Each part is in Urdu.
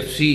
FC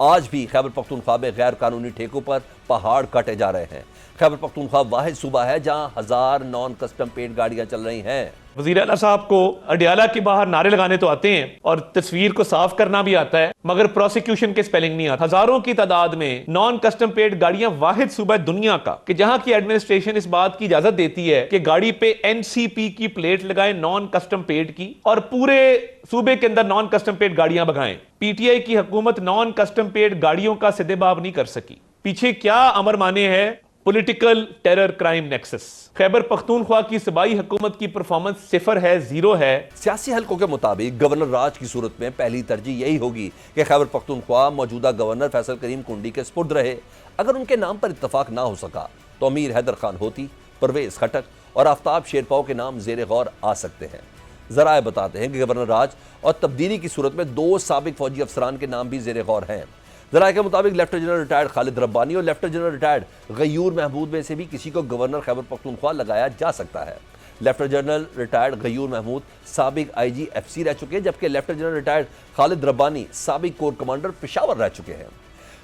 آج بھی خیبر پختونخوا میں غیر قانونی ٹھیکوں پر پہاڑ کاٹے جا رہے ہیں۔ خیبر پختونخوا واحد صوبہ ہے جہاں 1000 نان کسٹم پیڈ گاڑیاں چل رہی ہیں۔ وزیر اعلیٰ صاحب کو اڈیالہ کے باہر نعرے لگانے تو آتے ہیں اور تصویر کو صاف کرنا بھی آتا ہے، مگر پروسیکیوشن کے سپیلنگ نہیں آتا۔ ہزاروں کی تعداد میں نان کسٹم پیڈ گاڑیاں واحد صوبہ دنیا کا کہ جہاں کی ایڈمنسٹریشن اس بات کی اجازت دیتی ہے کہ گاڑی پہ NCP کی پلیٹ لگائیں نان کسٹم پیڈ کی، اور پورے صوبے کے اندر نان کسٹم پیڈ گاڑیاں بگائیں۔ PTI کی حکومت نان کسٹم پیڈ گاڑیوں کا سدے باب نہیں کر سکی۔ پیچھے کیا امر مانے ہے؟ Political terror crime nexus. Khyber Pakhtunkhwa کی صوبائی حکومت کی پرفارمنس 0 ہے، 0 ہے۔ سیاسی حلقوں کے مطابق گورنر راج کی صورت میں پہلی ترجیح یہی ہوگی کہ خیبر پختونخوا موجودہ گورنر فیصل کریم کنڈی کے سپرد رہے۔ اگر ان کے نام پر اتفاق نہ ہو سکا تو امیر حیدر خان ہوتی، پرویز خٹک اور آفتاب شیرپاؤ کے نام زیر غور آ سکتے ہیں۔ ذرائع بتاتے ہیں کہ گورنر راج اور تبدیلی کی صورت میں 2 سابق فوجی افسران کے نام بھی زیر غور ہیں۔ ذرائع کے مطابق لیفٹیننٹ جنرل ریٹائرڈ خالد ربانی اور لیفٹیننٹ جنرل ریٹائرڈ غیور محمود میں سے بھی کسی کو گورنر خیبر پختونخوا لگایا جا سکتا ہے۔ لیفٹیننٹ جنرل ریٹائرڈ غیور محمود سابق IG FC رہ چکے ہیں، جبکہ لیفٹیننٹ جنرل ریٹائرڈ خالد ربانی سابق کور کمانڈر پشاور رہ چکے ہیں۔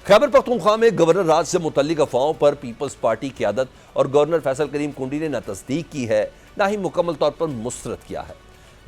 خیبر پختونخوا میں گورنر راج سے متعلق افواہوں پر پیپلز پارٹی قیادت اور گورنر فیصل کریم کنڈی نے نہ تصدیق کی ہے نہ ہی مکمل طور پر مسترد کیا ہے۔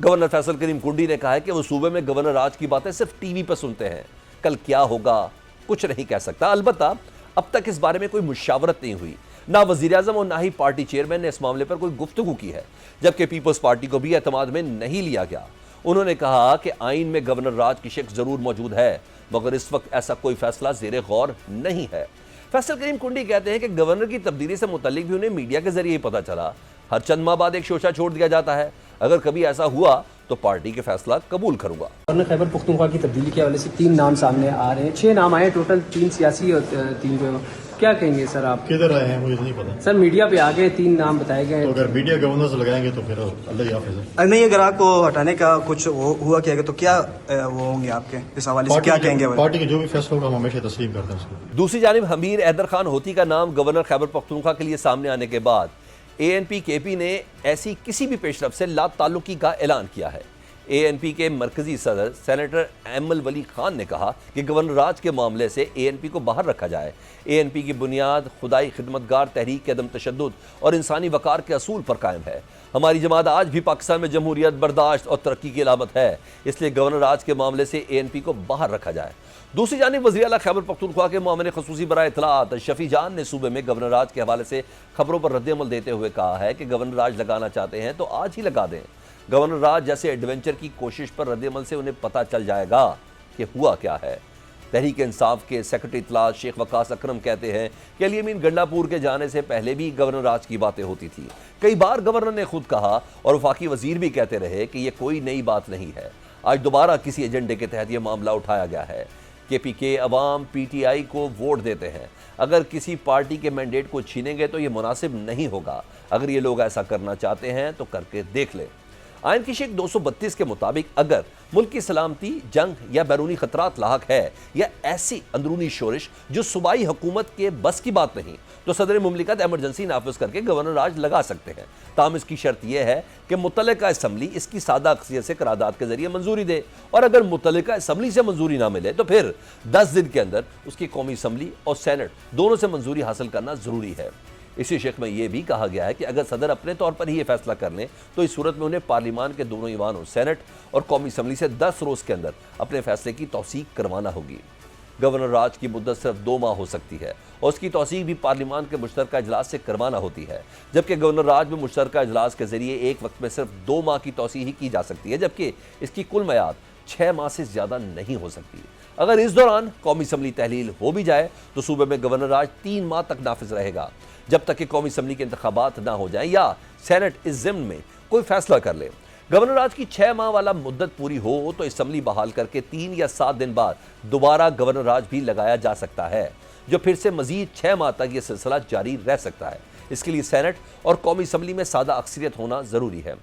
گورنر فیصل کریم کنڈی نے کہا ہے کہ وہ صوبے میں گورنر راج کی باتیں صرف ٹی وی پر سنتے ہیں، کل کیا ہوگا کچھ نہیں کہہ سکتا۔ البتہ اب تک اس بارے میں کوئی مشاورت نہیں ہوئی، نہ وزیراعظم اور نہ ہی پارٹی چیئرمین نے اس معاملے پر کوئی گفتگو کی ہے، جبکہ پیپلز پارٹی کو بھی اعتماد میں نہیں لیا گیا۔ انہوں نے کہا کہ آئین میں گورنر راج کی شک ضرور موجود ہے، مگر اس وقت ایسا کوئی فیصلہ زیر غور نہیں ہے۔ فیصل کریم کنڈی کہتے ہیں کہ گورنر کی تبدیلی سے متعلق بھی انہیں میڈیا کے ذریعے ہی پتہ چلا۔ ہر چند ماہ بعد ایک شوشہ چھوڑ دیا جاتا ہے، اگر کبھی ایسا ہوا تو پارٹی کے فیصلہ قبول کروں گا۔ گورنر خیبر پختونخوا کی تبدیلی کے حوالے سے 3 نام سامنے آ رہے ہیں، 6 نام آئے ٹوٹل، 3 سیاسی اور 3 جو کیا کہیں گے سر آپ؟ کدھر آئے ہیں مجھے نہیں پتا سر میڈیا پہ آگے 3 نام بتائے گئے ہیں۔ تو اگر میڈیا گورنر سے لگائیں گے تو پھر اللہ ہی حافظ ہے۔ نہیں، اگر آپ کو ہٹانے کا کچھ ہوا کیا گا تو کیا وہ ہوں گے آپ کے اس حوالے سے کیا کہیں گے؟ پارٹی کے جو بھی فیصلہ ہوگا ہم ہمیشہ تسلیم کرتے ہیں اس کو۔ دوسری جانب امیر حیدر خان ہوتی کا نام گورنر خیبر پختونخوا کے لیے سامنے آنے کے بعد ANP-KP نے ایسی کسی بھی پیش رفت سے لا تعلقی کا اعلان کیا ہے۔ ANP کے مرکزی صدر سینیٹر ایمل ولی خان نے کہا کہ گورنر راج کے معاملے سے ANP کو باہر رکھا جائے۔ ANP کی بنیاد خدائی خدمتگار تحریک کے عدم تشدد اور انسانی وقار کے اصول پر قائم ہے۔ ہماری جماعت آج بھی پاکستان میں جمہوریت، برداشت اور ترقی کی علامت ہے، اس لیے گورنر راج کے معاملے سے ANP کو باہر رکھا جائے۔ دوسری جانب وزیر اعلیٰ خیبر پختونخوا کے معاون خصوصی برائے اطلاعات شفیع جان نے صوبے میں گورنر راج کے حوالے سے خبروں پر رد عمل دیتے ہوئے کہا ہے کہ گورنر راج لگانا چاہتے ہیں تو آج ہی لگا دیں۔ گورنر راج جیسے ایڈونچر کی کوشش پر رد عمل سے انہیں پتہ چل جائے گا کہ ہوا کیا ہے۔ تحریک انصاف کے سیکرٹری اطلاع شیخ وقاص اکرم کہتے ہیں کہ علی امین گنڈا پور کے جانے سے پہلے بھی گورنر راج کی باتیں ہوتی تھی۔ کئی بار گورنر نے خود کہا اور وفاقی وزیر بھی کہتے رہے کہ یہ کوئی نئی بات نہیں ہے، آج دوبارہ کسی ایجنڈے کے تحت یہ معاملہ اٹھایا گیا ہے۔ KPK عوام PTI کو ووٹ دیتے ہیں، اگر کسی پارٹی کے مینڈیٹ کو چھینیں گے تو یہ مناسب نہیں ہوگا۔ اگر یہ لوگ ایسا کرنا چاہتے ہیں تو کر کے دیکھ لیں۔ آئین کی شق 232 کے مطابق اگر ملک کی سلامتی، جنگ یا بیرونی خطرات لاحق ہے یا ایسی اندرونی شورش جو صوبائی حکومت کے بس کی بات نہیں، تو صدر مملکت ایمرجنسی نافذ کر کے گورنر راج لگا سکتے ہیں۔ تاہم اس کی شرط یہ ہے کہ متعلقہ اسمبلی اس کی سادہ اکثریت سے قرارداد کے ذریعے منظوری دے، اور اگر متعلقہ اسمبلی سے منظوری نہ ملے تو پھر 10 دن کے اندر اس کی قومی اسمبلی اور سینٹ دونوں سے منظوری حاصل کرنا ضروری ہے۔ اسی شق میں یہ بھی کہا گیا ہے کہ اگر صدر اپنے طور پر ہی یہ فیصلہ کر لیں تو اس صورت میں انہیں پارلیمان کے دونوں ایوانوں سینٹ اور قومی اسمبلی سے 10 روز کے اندر اپنے فیصلے کی توثیق کروانا ہوگی۔ گورنر راج کی مدت صرف 2 ماہ ہو سکتی ہے اور اس کی توثیق بھی پارلیمان کے مشترکہ اجلاس سے کروانا ہوتی ہے، جبکہ گورنر راج میں مشترکہ اجلاس کے ذریعے ایک وقت میں صرف 2 ماہ کی توسیع ہی کی جا سکتی ہے، جبکہ اس کی کل میعاد 6 ماہ سے زیادہ نہیں ہو سکتی۔ اگر اس دوران قومی اسمبلی تحلیل ہو بھی جائے تو صوبے میں گورنر راج 3 ماہ تک نافذ رہے گا، جب تک کہ قومی اسمبلی کے انتخابات نہ ہو جائیں یا سینٹ اس ضمن میں کوئی فیصلہ کر لے۔ گورنر راج کی 6 ماہ والا مدت پوری ہو تو اسمبلی بحال کر کے 3 یا 7 دن بعد دوبارہ گورنر راج بھی لگایا جا سکتا ہے، جو پھر سے مزید 6 ماہ تک یہ سلسلہ جاری رہ سکتا ہے۔ اس کے لیے سینٹ اور قومی اسمبلی میں سادہ اکثریت ہونا ضروری ہے۔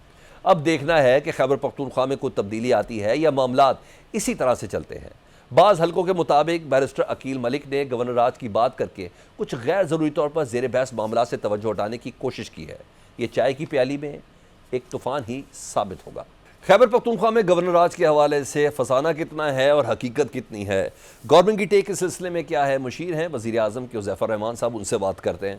اب دیکھنا ہے کہ خیبر پختونخوا میں کوئی تبدیلی آتی ہے یا معاملات اسی طرح سے چلتے ہیں۔ بعض حلقوں کے مطابق بیرسٹر عقیل ملک نے گورنر راج کی بات کر کے کچھ غیر ضروری طور پر زیر بحث معاملات سے توجہ ہٹانے کی کوشش کی ہے۔ یہ چائے کی پیالی میں ایک طوفان ہی ثابت ہوگا۔ خیبر پختونخوا میں گورنر راج کے حوالے سے فسانہ کتنا ہے اور حقیقت کتنی ہے، گورنمنٹ کی ٹیک اس سلسلے میں کیا ہے؟ مشیر ہیں وزیر اعظم کے حذیفہ الرحمان صاحب، ان سے بات کرتے ہیں۔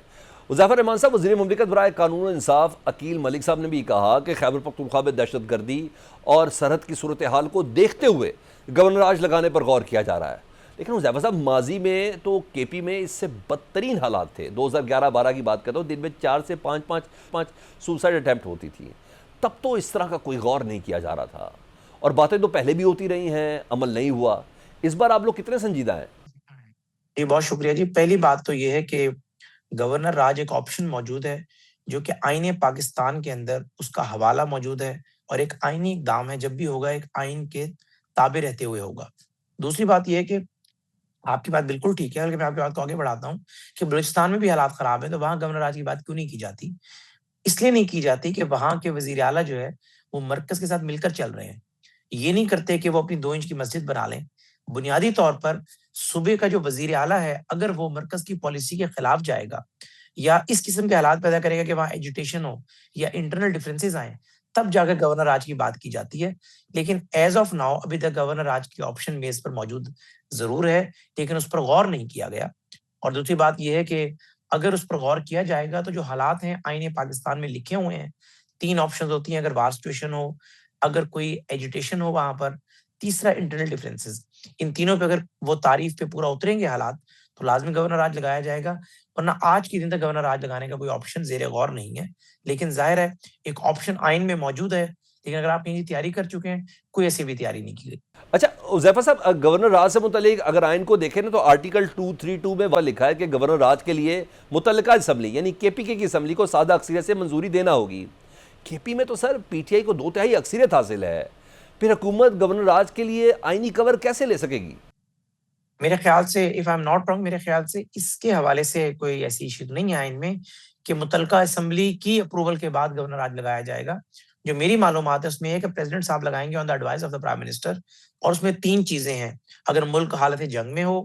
حذیفہ الرحمان صاحب، وزیر مملکت برائے قانون و انصاف عقیل ملک صاحب نے بھی کہا کہ خیبر پختونخوا میں دہشت گردی اور سرحد کی صورتحال کو دیکھتے ہوئے گورنر راج لگانے پر غور کیا جا رہا ہے، لیکن حذیفہ صاحب ماضی میں تو کے پی میں اس سے بدترین حالات تھے۔ 2011-12 کی بات کرتا ہوں، دن میں 4 سے 5 سوسائڈ اٹیمپٹ ہوتی تھی، تب تو اس طرح کا کوئی غور نہیں کیا جا رہا تھا، اور باتیں تو پہلے بھی ہوتی رہی ہیں، عمل نہیں ہوا۔ اس بار آپ لوگ کتنے سنجیدہ ہیں؟ جی بہت شکریہ جی۔ پہلی بات تو یہ ہے کہ گورنر راج ایک آپشن موجود ہے جو کہ آئین پاکستان کے اندر اس کا حوالہ موجود ہے، اور ایک آئینی اقدام ہے، جب بھی ہوگا ایک آئین کے تابع رہتے ہوئے ہوگا۔ دوسری بات یہ ہے کہ آپ کی بات بالکل ٹھیک ہے، بلکہ میں آپ کی بات کو آگے بڑھاتا ہوں کہ بلوچستان میں بھی حالات خراب ہیں، تو وہاں گورنر راج کی بات کیوں نہیں کی جاتی؟ اس لیے نہیں کی جاتی کہ وہاں کے وزیر اعلیٰ جو ہے وہ مرکز کے ساتھ مل کر چل رہے ہیں، یہ نہیں کرتے کہ وہ اپنی 2 انچ کی مسجد بنا لیں۔ بنیادی طور پر صوبے کا جو وزیر اعلیٰ ہے، اگر وہ مرکز کی پالیسی کے خلاف جائے گا یا اس قسم کے حالات پیدا کرے گا کہ وہاں ایجوٹیشن ہو یا انٹرنل ڈفرینسز آئیں، تب جا کر گورنر راج کی بات کی جاتی ہے۔ لیکن ایز آف ناؤ ابھی تک گورنر راج کی آپشن میز پر موجود ضرور ہے، لیکن اس پر غور نہیں کیا گیا۔ اور دوسری بات یہ ہے کہ اگر اس پر غور کیا جائے گا تو جو حالات ہیں آئین پاکستان میں لکھے ہوئے ہیں، 3 آپشنز ہوتی ہیں، اگر وار سچویشن ہو، اگر کوئی ایجوٹیشن ہو وہاں پر، تیسرا انٹرنل ڈفرینسز، ان تینوں پہ اگر وہ تعریف پہ پورا اتریں گے حالات، تو لازمی گورنر راج لگایا جائے گا، ورنہ آج کی دن تک گورنر راج لگانے کا کوئی آپشن زیر غور نہیں ہے۔ لیکن ظاہر ہے ایک آپشن آئین میں موجود ہے، لیکن اگر آپ کہیں تیاری کر چکے ہیں، کوئی ایسی بھی تیاری نہیں کی گئی۔ اچھا حذیفہ صاحب، گورنر راج سے متعلق اگر آئین کو دیکھیں نا تو آرٹیکل 232 میں وہ لکھا ہے کہ گورنر راج کے لیے متعلقہ اسمبلی یعنی کے پی کے کی اسمبلی کو سادہ اکثریت سے منظوری دینا ہوگی۔ کے پی میں تو سر پی ٹی آئی کو 2/3 اکثریت حاصل ہے، پھر حکومت گورنر راج کے لیے آئینی کور کیسے لے سکے گی؟ میرے خیال سے if I'm not wrong، میرے خیال سے اس کے حوالے سے کوئی ایسی ایشو نہیں ہے آئین میں کہ متعلقہ اسمبلی کی اپروول کے بعد گورنر راج لگایا جائے گا۔ جو میری معلومات ہے اس میں یہ ہے کہ پریزیڈنٹ صاحب لگائیں گے on the advice of the prime minister, اور اس میں 3 چیزیں ہیں: اگر ملک حالت جنگ میں ہو،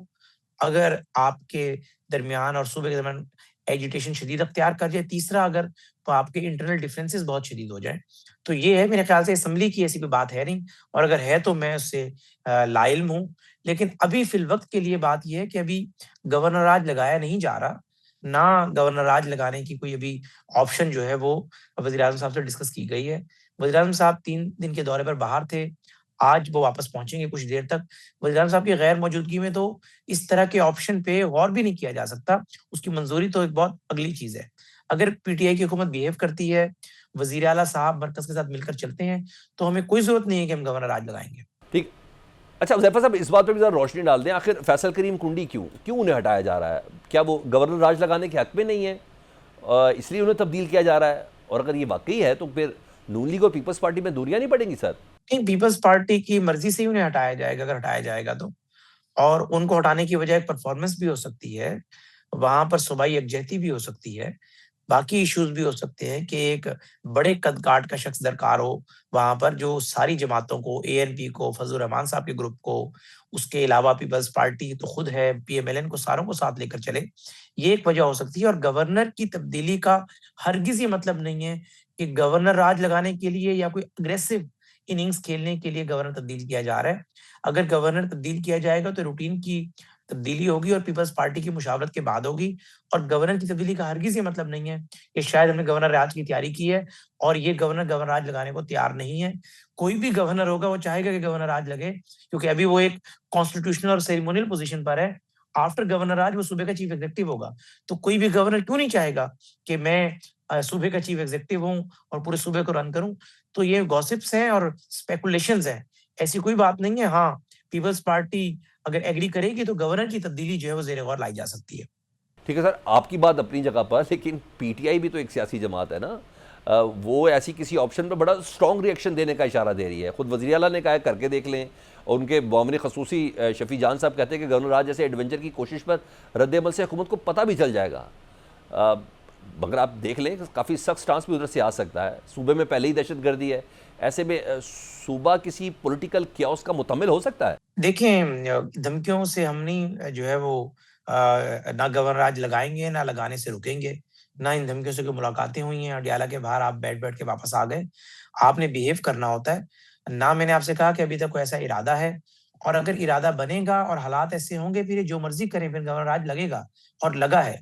اگر آپ کے درمیان اور صوبے کے درمیان ایجوٹیشن شدید اختیار کر جائے، تیسرا اگر تو آپ کے انٹرنل ڈیفرنسز بہت شدید ہو جائیں۔ تو یہ ہے، میرے خیال سے اسمبلی کی ایسی کوئی بات ہے نہیں، اور اگر ہے تو میں اس سے لا علم ہوں۔ لیکن ابھی فی الوقت کے لیے بات یہ ہے کہ ابھی گورنر راج لگایا نہیں جا رہا، نہ گورنر راج لگانے کی کوئی ابھی آپشن جو ہے وہ وزیر اعظم صاحب سے ڈسکس کی گئی ہے۔ وزیر اعظم صاحب 3 دن کے دورے پر باہر تھے، آج وہ واپس پہنچیں گے کچھ دیر تک۔ وزیر اعظم صاحب کی غیر موجودگی میں تو اس طرح کے آپشن پہ غور بھی نہیں کیا جا سکتا، اس کی منظوری تو ایک بہت اگلی چیز ہے۔ اگر پی ٹی آئی کی حکومت بیہیو کرتی ہے، وزیر اعلیٰ صاحب مرکز کے ساتھ مل کر چلتے ہیں، تو ہمیں کوئی ضرورت نہیں ہے کہ ہم گورنر راج لگائیں گے۔ ٹھیک۔ اچھا حذیفہ صاحب، اس بات پہ بھی ذرا روشنی ڈال دیں، آخر فیصل کریم کنڈی کیوں انہیں ہٹایا جا رہا ہے؟ کیا وہ گورنر راج لگانے کے حق میں نہیں ہے، اس لیے انہیں تبدیل کیا جا رہا ہے؟ اور اگر یہ واقعی ہے تو پھر نون لیگ اور پیپلز پارٹی میں دوریاں نہیں پڑیں گی سر؟ نہیں، پیپلز پارٹی کی مرضی سے ہی انہیں ہٹایا جائے گا اگر ہٹایا جائے گا تو، اور ان کو ہٹانے کی وجہ ایک پرفارمنس بھی ہو سکتی ہے، وہاں پر صوبائی یکجہتی بھی ہو سکتی ہے، باقی ایشوز بھی ہو سکتے ہیں کہ ایک بڑے قد کاٹ کا شخص درکار ہو وہاں پر، جو ساری جماعتوں کو، اے این پی کو، فضل الرحمان صاحب کے گروپ کو، اس کے علاوہ پیپلز پارٹی تو خود ہے، پی ایم ایل این کو، ساروں کو ساتھ لے کر چلے۔ یہ ایک وجہ ہو سکتی ہے، اور گورنر کی تبدیلی کا ہرگز یہ مطلب نہیں ہے کہ گورنر راج لگانے کے لیے یا کوئی اگریسو اننگز کھیلنے کے لیے گورنر تبدیل کیا جا رہا ہے۔ اگر گورنر تبدیل کیا جائے گا تو روٹین کی تبدیلی ہوگی اور پیپلز پارٹی کی مشاورت کے بعد ہوگی، اور گورنر کی تبدیلی کا ہرگز یہ مطلب نہیں ہے کہ شاید ہم نے گورنر راج کی تیاری کی ہے اور یہ گورنر راج لگانے کو تیار نہیں ہے۔ کوئی بھی گورنر ہوگا وہ چاہے گا کہ گورنر راج لگے، کیونکہ ابھی وہ ایک کانسٹیٹیوشنل اور سیریمونیل پوزیشن پر ہے۔ آفٹر گورنر راج وہ صوبے کا چیف ایگزیکٹو ہوگا، تو کوئی بھی گورنر کیوں نہیں چاہے گا کہ میں صوبے کا چیف ایگزیکٹو ہوں اور پورے صوبے کو رن کروں؟ تو یہ گوسپس ہیں اور اسپیکولیشنز ہیں، ایسی کوئی بات نہیں ہے۔ ہاں، پیپلز پارٹی اگر ایگری کرے گی تو گورنر کی تبدیلی جو ہے وہ زیر غور لائی جا سکتی ہے۔ ٹھیک ہے سر، آپ کی بات اپنی جگہ پر، لیکن پی ٹی آئی بھی تو ایک سیاسی جماعت ہے نا، وہ ایسی کسی آپشن پہ بڑا اسٹرانگ ریئیکشن دینے کا اشارہ دے رہی ہے۔ خود وزیر اعلیٰ نے کہا ہے کر کے دیکھ لیں، اور ان کے معاون خصوصی شفیع جان صاحب کہتے ہیں کہ گورنر راج جیسے ایڈونچر کی کوشش پر رد عمل سے حکومت کو پتہ بھی چل جائے گا۔ مگر آپ دیکھ لیں کافی سخت سٹانس بھی ادھر سے آ سکتا ہے، صوبے میں پہلے ہی دہشت گردی ہے، ایسے میں صوبہ کسی پولیٹیکل کیوس کا متحمل ہو سکتا ہے۔ دیکھیں، دھمکیوں سے ہم نہیں جو ہے وہ نہ گورنر راج لگائیں گے نہ لگانے سے رکیں گے۔ نہ ان دھمکیوں سے کوئی ملاقاتیں ہوئی ہیں، اڈیالہ کے باہر آپ بیٹھ کے واپس آ گئے. آپ نے بیہیو کرنا ہوتا ہے. نہ میں نے آپ سے کہا کہ ابھی تک کوئی ایسا ارادہ ہے، اور اگر ارادہ بنے گا اور حالات ایسے ہوں گے پھر یہ جو مرضی کریں، پھر گورنر راج لگے گا اور لگا ہے.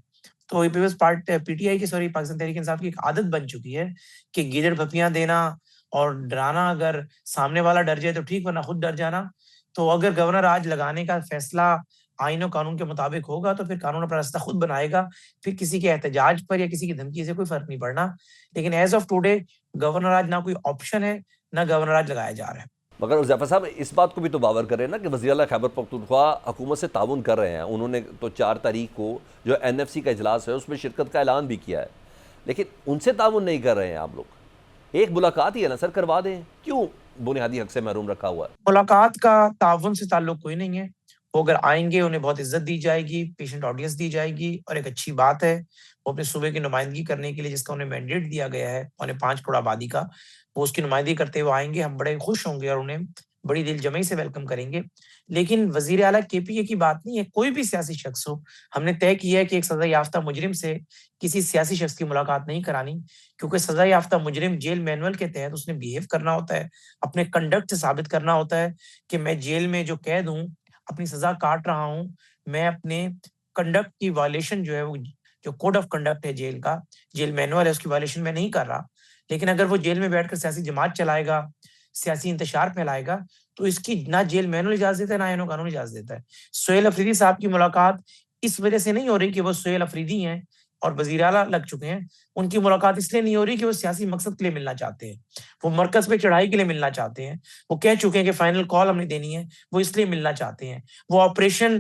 تو پیپلز پی ٹی آئی کی پاکستان تحریک انصاف کی ایک عادت بن چکی ہے کہ گیدڑ پھپیاں دینا اور ڈرانا. اگر سامنے والا ڈر جائے تو ٹھیک، ورنہ خود ڈر جانا. تو اگر گورنر آج لگانے کا فیصلہ آئین و قانون کے مطابق ہوگا تو پھر قانون اپنا راستہ خود بنائے گا. پھر کسی کے احتجاج پر یا کسی کی دھمکی سے کوئی فرق نہیں پڑنا. لیکن ایز آف ٹوڈے گورنر آج نہ کوئی آپشن ہے، نہ گورنر آج لگایا جا رہا ہے. مگر حذیفہ صاحب اس بات کو بھی تو باور کریں نا کہ وزیر اعلیٰ خیبر پختونخوا حکومت سے تعاون کر رہے ہیں. انہوں نے تو 4 تاریخ کو جو NFC کا اجلاس ہے اس میں شرکت کا اعلان بھی کیا ہے، لیکن ان سے تعاون نہیں کر رہے ہیں آپ لوگ. ایک ملاقات ہی ہے نا سر، کروا دیں. کیوں بنیادی حق سے محروم رکھا ہوا ہے؟ ملاقات کا تعاون سے تعلق کوئی نہیں ہے. وہ اگر آئیں گے انہیں بہت عزت دی جائے گی، پیشنٹ آڈینس دی جائے گی، اور ایک اچھی بات ہے وہ اپنے صوبے کی نمائندگی کرنے کے لیے جس کا انہیں مینڈیٹ دیا گیا ہے 5.25 کروڑ آبادی کا، وہ اس کی نمائندگی کرتے ہوئے آئیں گے. ہم بڑے خوش ہوں گے اور انہیں بڑی دل جمعی سے ویلکم کریں گے. لیکن وزیر اعلیٰ KPA کی بات نہیں ہے، کوئی بھی سیاسی شخص ہو. ہم نے طے کیا ہے کہ ایک سزا یافتہ مجرم سے کسی سیاسی شخص کی ملاقات نہیں کرانی، کیونکہ سزا یافتہ مجرم جیل مینول کے تحت اس نے بیہیو کرنا ہوتا ہے، اپنے کنڈکٹ سے ثابت کرنا ہوتا ہے کہ میں جیل میں جو قید ہوں، اپنی سزا کاٹ رہا ہوں، میں اپنے کنڈکٹ کی وائلیشن جو ہے، وہ جو کوڈ آف کنڈکٹ ہے جیل کا، جیل مینول ہے، اس کی وائلیشن میں نہیں کر رہا. لیکن اگر وہ جیل میں بیٹھ کر سیاسی جماعت چلائے گا، سیاسی انتشار پھیلائے گا، تو اس کی نہ جیل مینول اجازت دیتا ہے نہ آئین و قانون اجازت دیتا ہے. سہیل افریدی صاحب کی ملاقات اس وجہ سے نہیں ہو رہی کہ وہ سہیل افریدی ہیں اور وزیر اعلیٰ لگ چکے ہیں. ان کی ملاقات اس لیے نہیں ہو رہی کہ وہ سیاسی مقصد کے لیے ملنا چاہتے ہیں، وہ مرکز پہ چڑھائی کے لیے ملنا چاہتے ہیں. وہ کہہ چکے ہیں کہ فائنل کال ہم نے دینی ہے، وہ اس لیے ملنا چاہتے ہیں. وہ آپریشن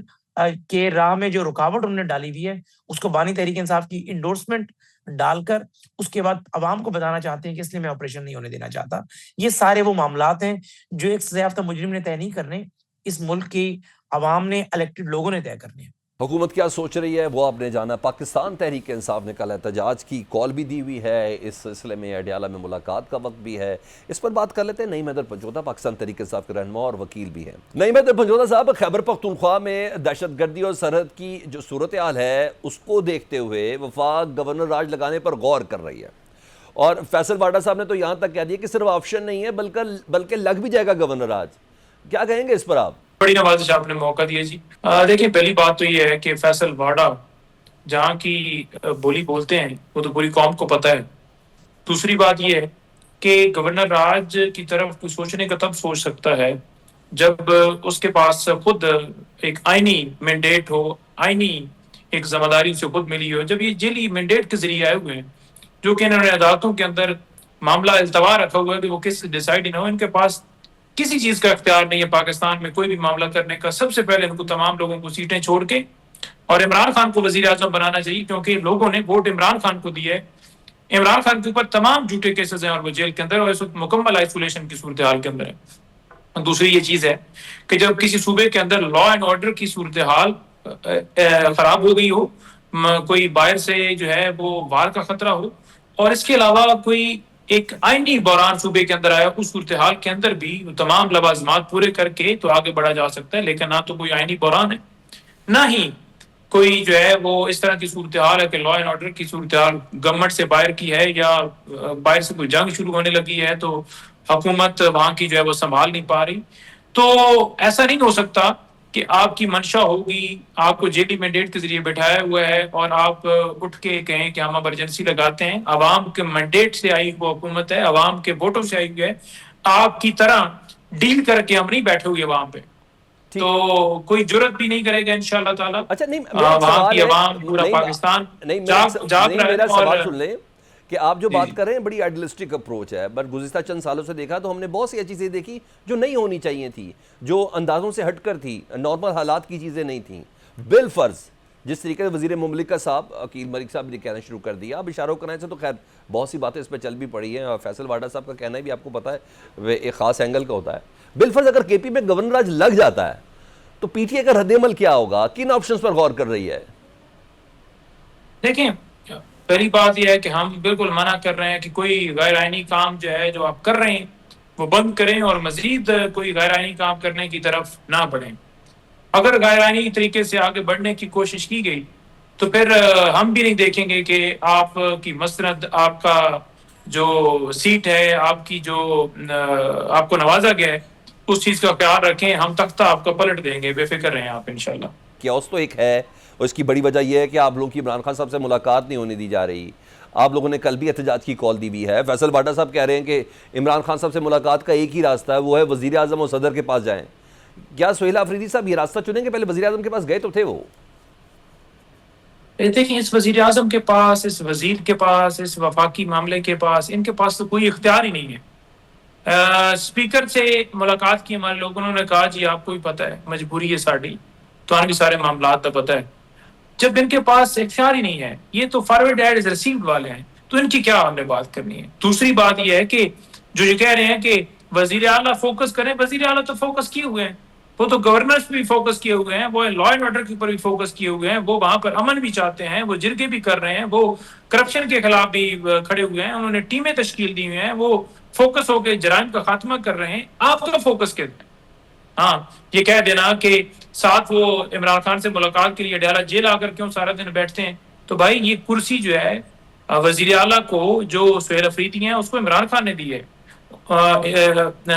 کے راہ میں جو رکاوٹ انہوں نے ڈالی ہوئی ہے اس کو بانی تحریک انصاف کی انڈورسمنٹ ڈال کر اس کے بعد عوام کو بتانا چاہتے ہیں کہ اس لیے میں آپریشن نہیں ہونے دینا چاہتا. یہ سارے وہ معاملات ہیں جو ایک سزا یافتہ مجرم نے طے نہیں کرنے، اس ملک کی عوام نے، الیکٹڈ لوگوں نے طے کرنے ہیں. حکومت کیا سوچ رہی ہے وہ آپ نے جانا. پاکستان تحریک انصاف نے کل احتجاج کی کال بھی دی ہوئی ہے. اس سلسلے میں اڈیالہ میں ملاقات کا وقت بھی ہے. اس پر بات کر لیتے ہیں. نعیم حیدر پنجوتا پاکستان تحریک انصاف کے رہنما اور وکیل بھی ہیں. نعیم حیدر پنجوتا صاحب، خیبر پختونخوا میں دہشت گردی اور سرحد کی جو صورتحال ہے اس کو دیکھتے ہوئے وفاق گورنر راج لگانے پر غور کر رہی ہے، اور فیصل واڈا صاحب نے تو یہاں تک کہہ دیا کہ صرف آپشن نہیں ہے بلکہ لگ بھی جائے گا گورنر راج. کیا کہیں گے اس پر آپ؟ بڑی نوازش آپ نے موقع دیا جی. دیکھیں، پہلی بات تو یہ ہے کہ فیصل واڈا جہاں کی بولی بولتے ہیں وہ تو پوری قوم کو پتہ ہے. دوسری بات یہ ہے کہ گورنر راج کی طرف کوئی سوچنے کا تب سوچ سکتا ہے جب اس کے پاس خود ایک آئینی مینڈیٹ ہو، آئینی ایک ذمہ داری سے خود ملی ہو. جب یہ جیلی مینڈیٹ کے ذریعے آئے ہوئے ہیں جو کہ انہوں نے عدالتوں کے اندر معاملہ التوا رکھا ہوا ہے کہ وہ کس ڈیسائیڈ نہ ہو، ان کے پاس کسی چیز کا اختیار نہیں ہے پاکستان میں کوئی بھی معاملہ کرنے کا. سب سے پہلے ان کو تمام لوگوں کو سیٹیں چھوڑ کے اور عمران خان کو وزیر اعظم بنانا چاہیے، کیونکہ لوگوں نے ووٹ عمران خان کو دیا ہے. عمران خان کے اوپر تمام جھوٹے کیسز ہیں اور وہ جیل کے اندر اور اس وقت مکمل آئسولیشن کی صورتحال کے اندر ہے. دوسری یہ چیز ہے کہ جب کسی صوبے کے اندر لا اینڈ آرڈر کی صورتحال خراب ہو گئی ہو، کوئی باہر سے جو ہے وہ وار کا خطرہ ہو، اور اس کے علاوہ کوئی ایک آئینی بحران صوبے کے اندر آیا، اس صورتحال کے اندر بھی تمام لوازمات پورے کر کے تو آگے بڑھا جا سکتا ہے. لیکن نہ تو کوئی آئینی بحران ہے، نہ ہی کوئی جو ہے وہ اس طرح کی صورتحال ہے کہ لا اینڈ آرڈر کی صورتحال گورنمنٹ سے باہر کی ہے یا باہر سے کوئی جنگ شروع ہونے لگی ہے تو حکومت وہاں کی جو ہے وہ سنبھال نہیں پا رہی. تو ایسا نہیں ہو سکتا کہ آپ کی منشا ہوگی، آپ کو جیلی مینڈیٹ کے ذریعے بٹھایا ہوا ہے اور آپ اٹھ کے کہیں کہ ہم ایمرجنسی لگاتے ہیں. عوام کے مینڈیٹ سے آئی وہ حکومت ہے، عوام کے ووٹوں سے آئی ہوئی ہے. آپ کی طرح ڈیل کر کے ہم نہیں بیٹھے ہوئے عوام پہ، تو کوئی جرت بھی نہیں کرے گا انشاءاللہ تعالی. اچھا نہیں، وہاں کی عوام پورا پاکستان جاگ میرا رہا سوال ہے. سن لیں کہ آپ جو بات کر رہے ہیں بڑی آئیڈیلسٹک اپروچ ہے، بٹ گزشتہ چند سالوں سے دیکھا تو ہم نے بہت سی چیزیں دیکھی جو نہیں ہونی چاہیے تھی، جو اندازوں سے ہٹ کر تھی، نارمل حالات کی چیزیں نہیں تھیں. بالفرض جس طریقے سے وزیر مملکت صاحب عقیل ملک صاحب نے کہنا شروع کر دیا، اب اشاروں کرنے سے تو خیر بہت سی باتیں اس پہ چل بھی پڑی ہیں، اور فیصل واڈا صاحب کا کہنا بھی آپ کو پتہ ہے وہ ایک خاص اینگل کا ہوتا ہے. بالفرض اگر KP میں گورنر راج لگ جاتا ہے تو PTI کا رد عمل کیا ہوگا؟ کن آپشنز پر غور کر رہی ہے؟ دیکھیں، پہلی بات یہ ہے کہ ہم بالکل منع کر رہے ہیں کہ کوئی غیر آئینی کام جو ہے جو آپ کر رہے ہیں وہ بند کریں اور مزید کوئی غیر آئینی کام کرنے کی طرف نہ بڑھیں. اگر غیر آئینی طریقے سے آگے بڑھنے کی کوشش کی گئی تو پھر ہم بھی نہیں دیکھیں گے کہ آپ کی مسند، آپ کا جو سیٹ ہے، آپ کی جو آپ کو نوازا گیا ہے، اس چیز کا خیال رکھیں. ہم تختہ آپ کو پلٹ دیں گے، بے فکر رہیں آپ انشاءاللہ. کیوس تو ایک ہے، اور اس کی بڑی وجہ یہ ہے کہ آپ لوگوں کی عمران خان صاحب سے ملاقات نہیں ہونے دی جا رہی. آپ لوگوں نے کل بھی احتجاج کی کال دی بھی ہے. فیصل واڈا صاحب کہہ رہے ہیں کہ عمران خان صاحب سے ملاقات کا ایک ہی راستہ ہے، وہ ہے وزیر اعظم اور صدر کے پاس جائیں. کیا سہیل آفریدی صاحب یہ راستہ چنیں گے؟ پہلے وزیر اعظم کے پاس گئے تو تھے وہ. دیکھیں، اس وزیر اعظم کے پاس، اس وزیر کے پاس، اس وفاقی معاملے کے پاس، ان کے پاس تو کوئی اختیار ہی نہیں ہے. اسپیکر سے ملاقات کی ہمارے لوگوں نے کہا جی آپ کو بھی پتہ ہے مجبوری ہے ساڑی، تو بھی سارے معاملات کا پتہ ہے. جب ان کے پاس اختیار ہی نہیں ہے، یہ تو فارورڈ ایڈ ریسیوڈ والے ہیں، تو ان کی کیا ہم نے بات کرنی ہے. دوسری بات یہ ہے کہ جو یہ کہہ رہے ہیں کہ وزیر اعلیٰ فوکس کریں، وزیر اعلیٰ تو فوکس کیے ہوئے ہیں، وہ تو گورنرز پہ بھی فوکس کیے ہوئے ہیں، وہ لا اینڈ آرڈر کے اوپر بھی فوکس کیے ہوئے ہیں، وہ وہاں پر امن بھی چاہتے ہیں، وہ جرگے بھی کر رہے ہیں، وہ کرپشن کے خلاف بھی کھڑے ہوئے ہیں، انہوں نے ٹیمیں تشکیل دی ہوئی ہیں، وہ فوکس ہو کے جرائم کا خاتمہ کر رہے ہیں. آپ تو فوکس کریں. ہاں، یہ کہہ دینا کہ ساتھ وہ عمران خان سے ملاقات کے لیے ڈیرہ جیل آ کر کیوں سارا دن بیٹھتے ہیں، تو بھائی یہ کرسی جو ہے وزیر اعلیٰ کو، جو سہیل افریدی ہیں، اس کو عمران خان نے دی ہے.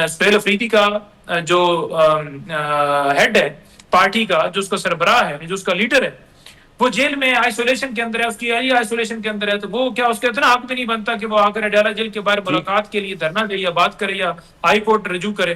سہیل افریدی کا جو ہیڈ ہے پارٹی کا، جو اس کا سربراہ ہے، جو اس کا لیڈر ہے، وہ جیل میں آئسولیشن کے اندر ہے، اس کی آئسولیشن کے اندر ہے. تو وہ کیا اس کا اتنا حق بھی نہیں بنتا کہ وہ آ کر اڈیالہ جیل کے باہر ملاقات کے لیے دھرنا دے یا بات کرے یا ہائی کورٹ رجوع کرے؟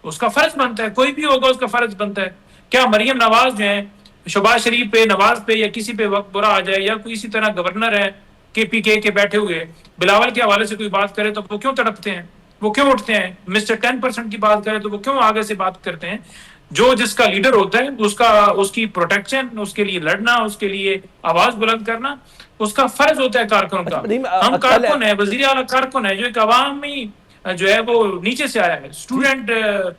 اس کا فرض بنتا ہے، کوئی بھی ہوگا اس کا فرض بنتا ہے. کیا مریم نواز جو ہیں، شہباز شریف پہ، نواز پہ یا کسی پہ وقت برا آ جائے، یا کوئی اسی طرح گورنر ہے پی کے بیٹھے ہوئے، بلاول کے حوالے سے کوئی بات کرے تو وہ کیوں تڑپتے ہیں، وہ کیوں اٹھتے ہیں؟ مسٹر 10% کی بات کرے تو وہ کیوں آگے سے بات کرتے ہیں؟ جو جس کا لیڈر ہوتا ہے، اس کی پروٹیکشن، اس کے لیے لڑنا، اس کے لیے آواز بلند کرنا اس کا فرض ہوتا ہے کارکنوں کا. ہم کارکن ہیں، وزیر اعلیٰ کارکن ہے، جو ایک عوامی جو ہے وہ نیچے سے آیا ہے، اسٹوڈنٹ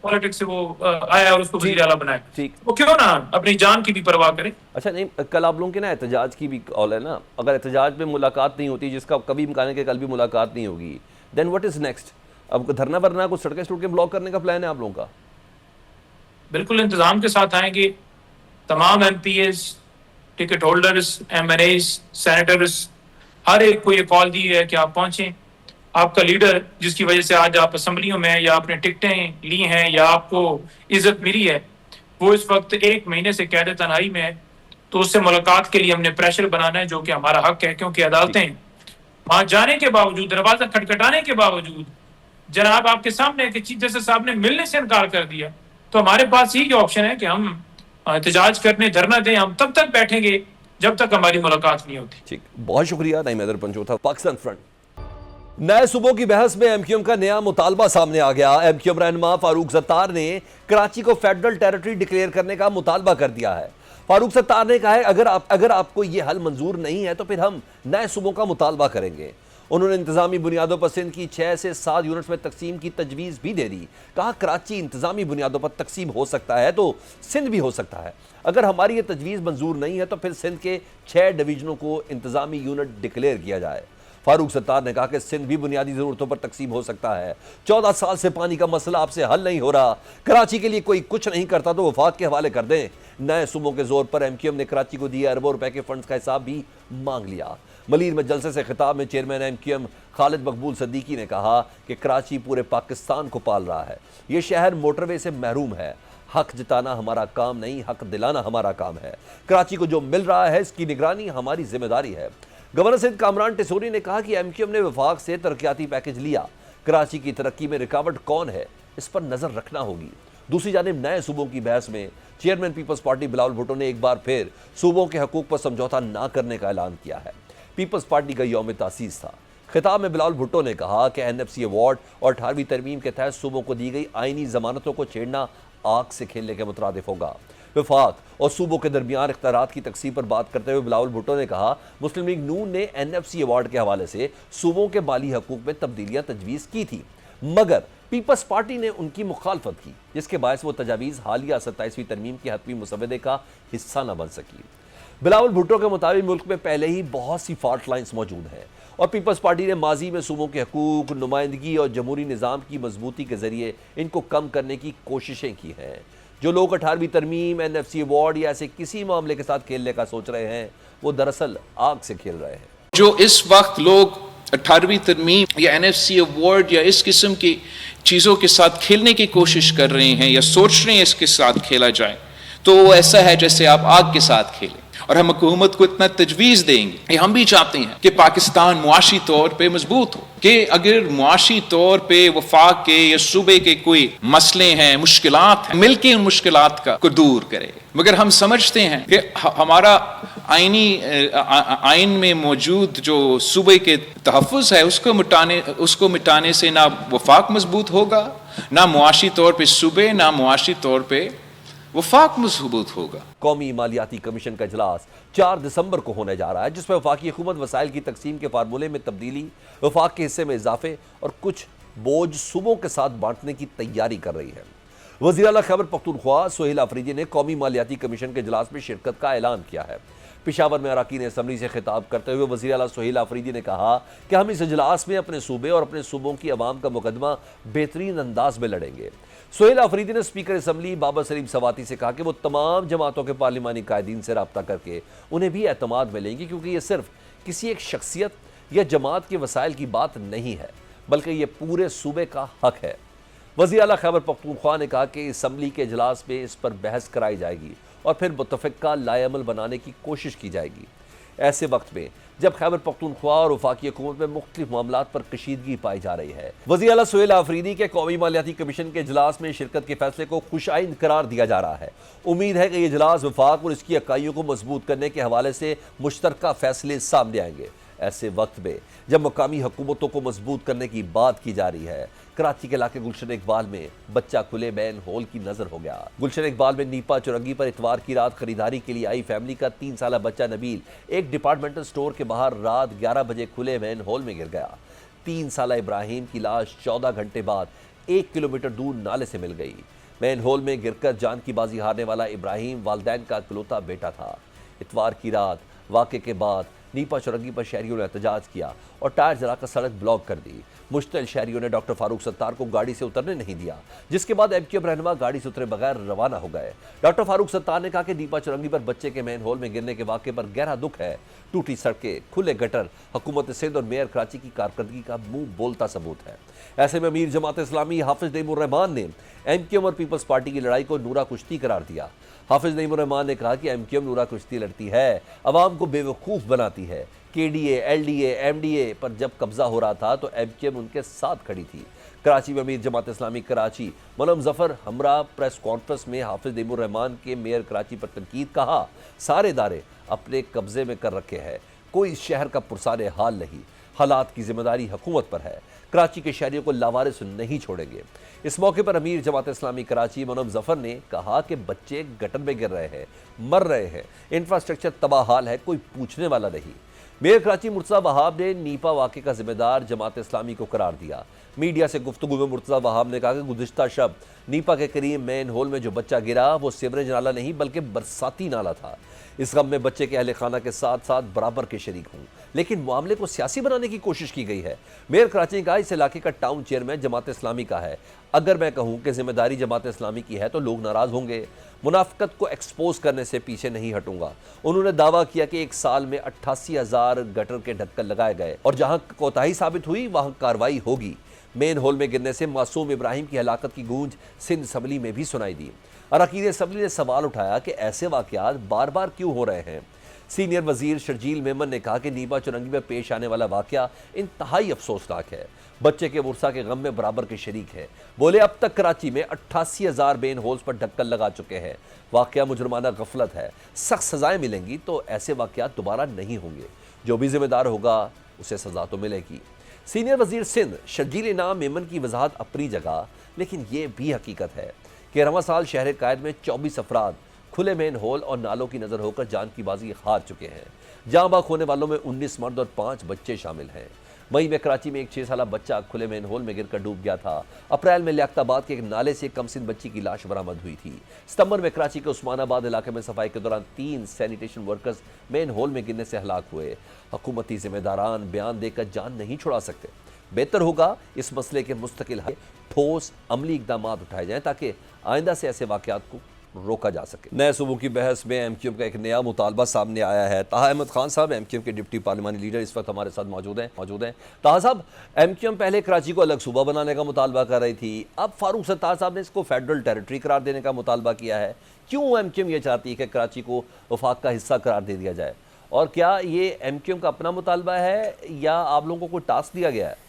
پالیٹکس سے وہ آیا اور اس کو وزیر اعلیٰ بنایا، وہ کیوں نہ اپنی جان کی بھی پرواہ کرے. اچھا نہیں، کل آپ لوگوں کے نا احتجاج کی بھی کال ہے نا، اگر احتجاج میں ملاقات نہیں ہوتی، جس کا کبھی امکان ہے کہ کل بھی ملاقات نہیں ہوگی، دین واٹ از نیکسٹ؟ اب دھرنا ورنا کو سڑکیں سڑکیں بلاک کرنے کا پلان ہے آپ لوگوں کا؟ بالکل انتظام کے ساتھ آئیں گے. تمام M P As, ticket holders, M N As, senators, ہر ایک کو یہ کال دی ہے کہ آپ پہنچیں. آپ کا لیڈر جس کی وجہ سے آج آپ اسمبلیوں میں یا اپنے ٹکٹیں لی ہیں یا آپ کو عزت ملی ہے، وہ اس وقت 1 مہینے سے قید تنہائی میں ہے. تو اس سے ملاقات کے لیے ہم نے پریشر بنانا ہے، جو کہ ہمارا حق ہے، کیونکہ عدالتیں وہاں جانے کے باوجود، دروازہ کھٹکھٹانے کے باوجود، جناب آپ کے سامنے کہ چیف جسٹس صاحب نے ملنے سے انکار کر دیا، تو ہمارے پاس یہی آپشن ہے کہ ہم احتجاج کرنے، دھرنا دیں. ہم تب تک بیٹھیں گے جب تک ہماری ملاقات نہیں ہوتی. ٹھیک، بہت شکریہ. نعیم حیدر پنجوتھا، پاکستان فرنٹ. نئے صوبوں کی بحث میں ایم کیو ایم کا نیا مطالبہ سامنے آ گیا. ایم کیو ایم رہنما فاروق ستار نے کراچی کو فیڈرل ٹیریٹری ڈکلیئر کرنے کا مطالبہ کر دیا ہے. فاروق ستار نے کہا ہے اگر آپ کو یہ حل منظور نہیں ہے تو پھر ہم نئے صوبوں کا مطالبہ کریں گے. انہوں نے انتظامی بنیادوں پر سندھ کی 6 سے 7 یونٹس میں تقسیم کی تجویز بھی دے دی. کہا کراچی انتظامی بنیادوں پر تقسیم ہو سکتا ہے تو سندھ بھی ہو سکتا ہے. اگر ہماری یہ تجویز منظور نہیں ہے تو پھر سندھ کے 6 ڈویژنوں کو انتظامی یونٹ ڈکلیئر کیا جائے. فاروق ستار نے کہا کہ سندھ بھی بنیادی ضرورتوں پر تقسیم ہو سکتا ہے. 14 سال سے پانی کا مسئلہ آپ سے حل نہیں ہو رہا. کراچی کے لیے کوئی کچھ نہیں کرتا تو وفاق کے حوالے کر دیں. نئے صوبوں کے زور پر ایم کیو ایم نے کراچی کو دیے اربوں روپے کے فنڈز کا حساب بھی مانگ لیا. ملیر میں جلسے سے خطاب میں چیئرمین ایم کیو ایم خالد مقبول صدیقی نے کہا کہ کراچی پورے پاکستان کو پال رہا ہے. یہ شہر موٹر وے سے محروم ہے. حق جتانا ہمارا کام نہیں، حق دلانا ہمارا کام ہے. کراچی کو جو مل رہا ہے اس کی نگرانی ہماری ذمہ داری ہے. گورنر سندھ کامران ٹیسوری نے کہا کہ ایم کیو ایم نے وفاق سے ترقیاتی پیکج لیا. کراچی کی ترقی میں رکاوٹ کون ہے اس پر نظر رکھنا ہوگی. دوسری جانب نئے صوبوں کی بحث میں چیئرمین پیپلز پارٹی بلاول بھٹو نے ایک بار پھر صوبوں کے حقوق پر سمجھوتا نہ کرنے کا اعلان کیا ہے. پیپلز پارٹی کا یوم تاسیس تھا. خطاب میں بلاول بھٹو نے کہا کہ این ایف سی ایوارڈ اور 18ویں ترمیم کے تحت صوبوں کو دی گئی آئینی ضمانتوں کو چھیڑنا آگ سے کھیلنے کے مترادف ہوگا. وفاق اور صوبوں کے درمیان اختیارات کی تقسیم پر بات کرتے ہوئے بلاول بھٹو نے کہا مسلم لیگ نون نے این ایف سی ایوارڈ کے حوالے سے صوبوں کے مالی حقوق میں تبدیلیاں تجویز کی تھی، مگر پیپلز پارٹی نے ان کی مخالفت کی، جس کے باعث وہ تجاویز حالیہ 27ویں ترمیم کے حتمی مسودے کا حصہ نہ بن سکی. بلاول بھٹو کے مطابق ملک میں پہلے ہی بہت سی فالٹ لائنز موجود ہیں اور پیپلز پارٹی نے ماضی میں صوبوں کے حقوق، نمائندگی اور جمہوری نظام کی مضبوطی کے ذریعے ان کو کم کرنے کی کوششیں کی ہیں. جو لوگ 18ویں ترمیم NFC ایوارڈ یا ایسے کسی معاملے کے ساتھ کھیلنے کا سوچ رہے ہیں وہ دراصل آگ سے کھیل رہے ہیں۔ جو اس وقت لوگ 18ویں ترمیم یا NFC ایوارڈ یا اس قسم کی چیزوں کے ساتھ کھیلنے کی کوشش کر رہے ہیں یا سوچ رہے ہیں اس کے ساتھ کھیلا جائے، تو وہ ایسا ہے جیسے آپ آگ کے ساتھ کھیلیں۔ اور ہم حکومت کو اتنا تجویز دیں گے کہ ہم بھی چاہتے ہیں کہ پاکستان معاشی طور پہ مضبوط ہو، کہ اگر معاشی طور پہ وفاق کے یا صوبے کے کوئی مسئلے ہیں، مشکلات ہیں، مل کے ان مشکلات کو دور کرے۔ مگر ہم سمجھتے ہیں کہ ہمارا آئین میں موجود جو صوبے کے تحفظ ہے اس کو مٹانے سے نہ وفاق مضبوط ہوگا، نہ معاشی طور پہ صوبے، نہ معاشی طور پہ وفاق مضبوط ہوگا۔ قومی مالیاتی کمیشن کا اجلاس 4 دسمبر کو ہونے جا رہا ہے، جس میں وفاقی حکومت وسائل کی تقسیم کے فارمولے میں تبدیلی، وفاق کے حصے میں اضافے اور کچھ بوجھ صوبوں کے ساتھ بانٹنے کی تیاری کر رہی ہے۔ وزیر اعلیٰ خیبر پختونخوا سہیل آفریدی نے قومی مالیاتی کمیشن کے اجلاس میں شرکت کا اعلان کیا ہے۔ پشاور میں اراکین اسمبلی سے خطاب کرتے ہوئے وزیر اعلیٰ سہیل آفریدی نے کہا کہ ہم اس اجلاس میں اپنے صوبے اور اپنے صوبوں کی عوام کا مقدمہ بہترین انداز میں لڑیں گے۔ سہیل آفریدی نے اسپیکر اسمبلی بابا سلیم سواتی سے کہا کہ وہ تمام جماعتوں کے پارلیمانی قائدین سے رابطہ کر کے انہیں بھی اعتماد میں لیں گے، کیونکہ یہ صرف کسی ایک شخصیت یا جماعت کے وسائل کی بات نہیں ہے بلکہ یہ پورے صوبے کا حق ہے۔ وزیر اعلیٰ خیبر پختونخوا نے کہا کہ اسمبلی کے اجلاس میں اس پر بحث کرائی جائے گی اور پھر متفقہ لائے عمل بنانے کی کوشش کی جائے گی۔ ایسے وقت میں جب خیبر پختونخوا اور وفاقی حکومت میں مختلف معاملات پر کشیدگی پائی جا رہی ہے، وزیر اعلیٰ سہیل آفریدی کے قومی مالیاتی کمیشن کے اجلاس میں شرکت کے فیصلے کو خوش آئند قرار دیا جا رہا ہے۔ امید ہے کہ یہ اجلاس وفاق اور اس کی اکائیوں کو مضبوط کرنے کے حوالے سے مشترکہ فیصلے سامنے آئیں گے۔ ایسے وقت میں جب مقامی حکومتوں کو مضبوط کرنے کی بات کی جا رہی ہے، کراچی کے علاقے گلشن اقبال میں بچہ کھلے مین ہول کی نظر ہو گیا۔ گلشن اقبال میں نیپا چورنگی پر اتوار کی رات خریداری کے لیے آئی فیملی کا 3 سالہ بچہ نبیل ایک ڈپارٹمنٹل سٹور کے باہر رات 11 بجے کھلے مین ہول میں گر گیا۔ 3 سالہ ابراہیم کی لاش 14 گھنٹے بعد 1 کلومیٹر دور نالے سے مل گئی۔ مین ہول میں گر کر جان کی بازی ہارنے والا ابراہیم والدین کا اکلوتا بیٹا تھا۔ اتوار کی رات واقعے کے بعد نیپا چورنگی پر شہریوں نے احتجاج کیا اور ٹائر جلا کر سڑک بلاک کر دی۔ مشتعل شہریوں نے ڈاکٹر فاروق ستار کو گاڑی سے اترنے نہیں دیا، جس کے بعد MQM رہنما گاڑی سے اترے بغیر روانہ ہو گئے۔ ڈاکٹر فاروق ستار نے کہا کہ نیپا چورنگی پر بچے کے مین ہول میں گرنے کے واقعے پر گہرا دکھ ہے۔ ٹوٹی سڑکیں، کھلے گٹر حکومت سندھ اور میئر کراچی کی کارکردگی کا منہ بولتا ثبوت ہے۔ ایسے میں امیر جماعت اسلامی حافظ نعیم الرحمان نے MQM اور پیپلز پارٹی کی لڑائی کو نورا کشتی قرار دیا۔ حافظ نعیم الرحمان نے کہا کہ MQM نورا کشتی لڑتی ہے، عوام کو بے وقوف بناتی ہے۔ KDA، LDA، MDA پر جب قبضہ ہو رہا تھا تو MQM ان کے ساتھ کھڑی تھی۔ کراچی میں امیر جماعت اسلامی کراچی ملم ظفر ہمراہ پریس کانفرنس میں حافظ نعیم الرحمان کے میئر کراچی پر تنقید، کہا سارے ادارے اپنے قبضے میں کر رکھے ہیں، کوئی اس شہر کا پرسان حال نہیں، حالات کی ذمہ داری حکومت پر ہے، کراچی کے شہریوں کو لاوارث نہیں چھوڑیں گے۔ اس موقع پر امیر جماعت اسلامی کراچی ملم ظفر نے کہا کہ بچے گٹر میں گر رہے ہیں، مر رہے ہیں، انفراسٹرکچر تباہ حال ہے، کوئی پوچھنے والا نہیں۔ میئر کراچی مرتضیٰ وہاب نے نیپا واقعے کا ذمہ دار جماعت اسلامی کو قرار دیا۔ میڈیا سے گفتگو میں مرتضیٰ وہاب نے کہا کہ گزشتہ شب نیپا کے قریب مین ہول میں جو بچہ گرا وہ سیوریج نالا نہیں بلکہ برساتی نالا تھا۔ اس غم میں بچے کے اہل خانہ کے ساتھ ساتھ برابر کے شریک ہوں، لیکن معاملے کو سیاسی بنانے کی کوشش کی گئی ہے۔ میئر کراچی نے کہا اس علاقے کا ٹاؤن چیئرمین جماعت اسلامی کا ہے، اگر میں کہوں کہ ذمہ داری جماعت اسلامی کی ہے تو لوگ ناراض ہوں گے، منافقت کو ایکسپوز کرنے سے پیچھے نہیں ہٹوں گا۔ انہوں نے دعویٰ کیا کہ 1 سال میں 88,000 گٹر کے ڈھکن لگائے گئے اور جہاں کوتاہی ثابت ہوئی وہاں کارروائی ہوگی۔ مین ہول میں گرنے سے معصوم ابراہیم کی ہلاکت کی گونج سندھ اسمبلی میں بھی سنائی دی۔ اراکین اسمبلی نے سوال اٹھایا کہ ایسے واقعات بار بار کیوں ہو رہے ہیں۔ سینئر وزیر شرجیل میمن نے کہا کہ نیپا چورنگی میں پیش آنے والا واقعہ انتہائی افسوسناک ہے، بچے کے ورثہ کے غم میں برابر کے شریک ہے۔ بولے اب تک کراچی میں 88,000 مین ہولز پر ڈھکن لگا چکے ہیں، واقعہ مجرمانہ غفلت ہے، سخت سزائیں ملیں گی تو ایسے واقعات دوبارہ نہیں ہوں گے، جو بھی ذمہ دار ہوگا اسے سزا تو ملے گی۔ سینئر وزیر سندھ شرجیل انعام میمن کی وضاحت اپنی جگہ، لیکن یہ بھی حقیقت ہے کہ رواں سال شہر قائد میں 24 افراد کھلے مین ہول اور نالوں کی نظر ہو کر جان کی بازی ہار چکے ہیں۔ جاں باک ہونے والوں میں 19 مرد اور 5 بچے شامل ہیں۔ مئی میں کراچی میں ایک 6 سالہ بچہ کھلے مین ہول میں گر کر ڈوب گیا تھا۔ اپریل میں لیاقت آباد کے ایک نالے سے کم سن بچی کی لاش برآمد ہوئی تھی۔ ستمبر میں کراچی کے عثمان آباد علاقے میں صفائی کے دوران 3 سینیٹیشن ورکرز مین ہول میں گرنے سے ہلاک ہوئے۔ حکومتی ذمہ داران بیان دے کر جان نہیں چھڑا سکتے۔ بہتر ہوگا اس مسئلے کے مستقل ٹھوس عملی اقدامات اٹھائے جائیں تاکہ آئندہ سے ایسے واقعات کو روکا جا سکے. نئے صوبوں کی بحث میں ایم کیو ایم کا ایک نیا مطالبہ سامنے آیا ہے. طاہا احمد خان صاحب ایم کیو ایم کے ڈپٹی پارلیمانی لیڈر اس وقت ہمارے ساتھ موجود ہیں. طاہا صاحب، ایم کیو ایم پہلے کراچی کو الگ صوبہ بنانے کا مطالبہ کر رہی تھی، اب فاروق ستار صاحب نے اس کو فیڈرل ٹیریٹری قرار دینے کا مطالبہ کیا ہے. کیوں ایم کیو ایم یہ چاہتی ہے کہ کراچی کو وفاق کا حصہ قرار دے دیا جائے، اور کیا یہ ایم کیو ایم کا اپنا مطالبہ ہے یا آپ لوگوں کو کوئی ٹاسک دیا گیا ہے؟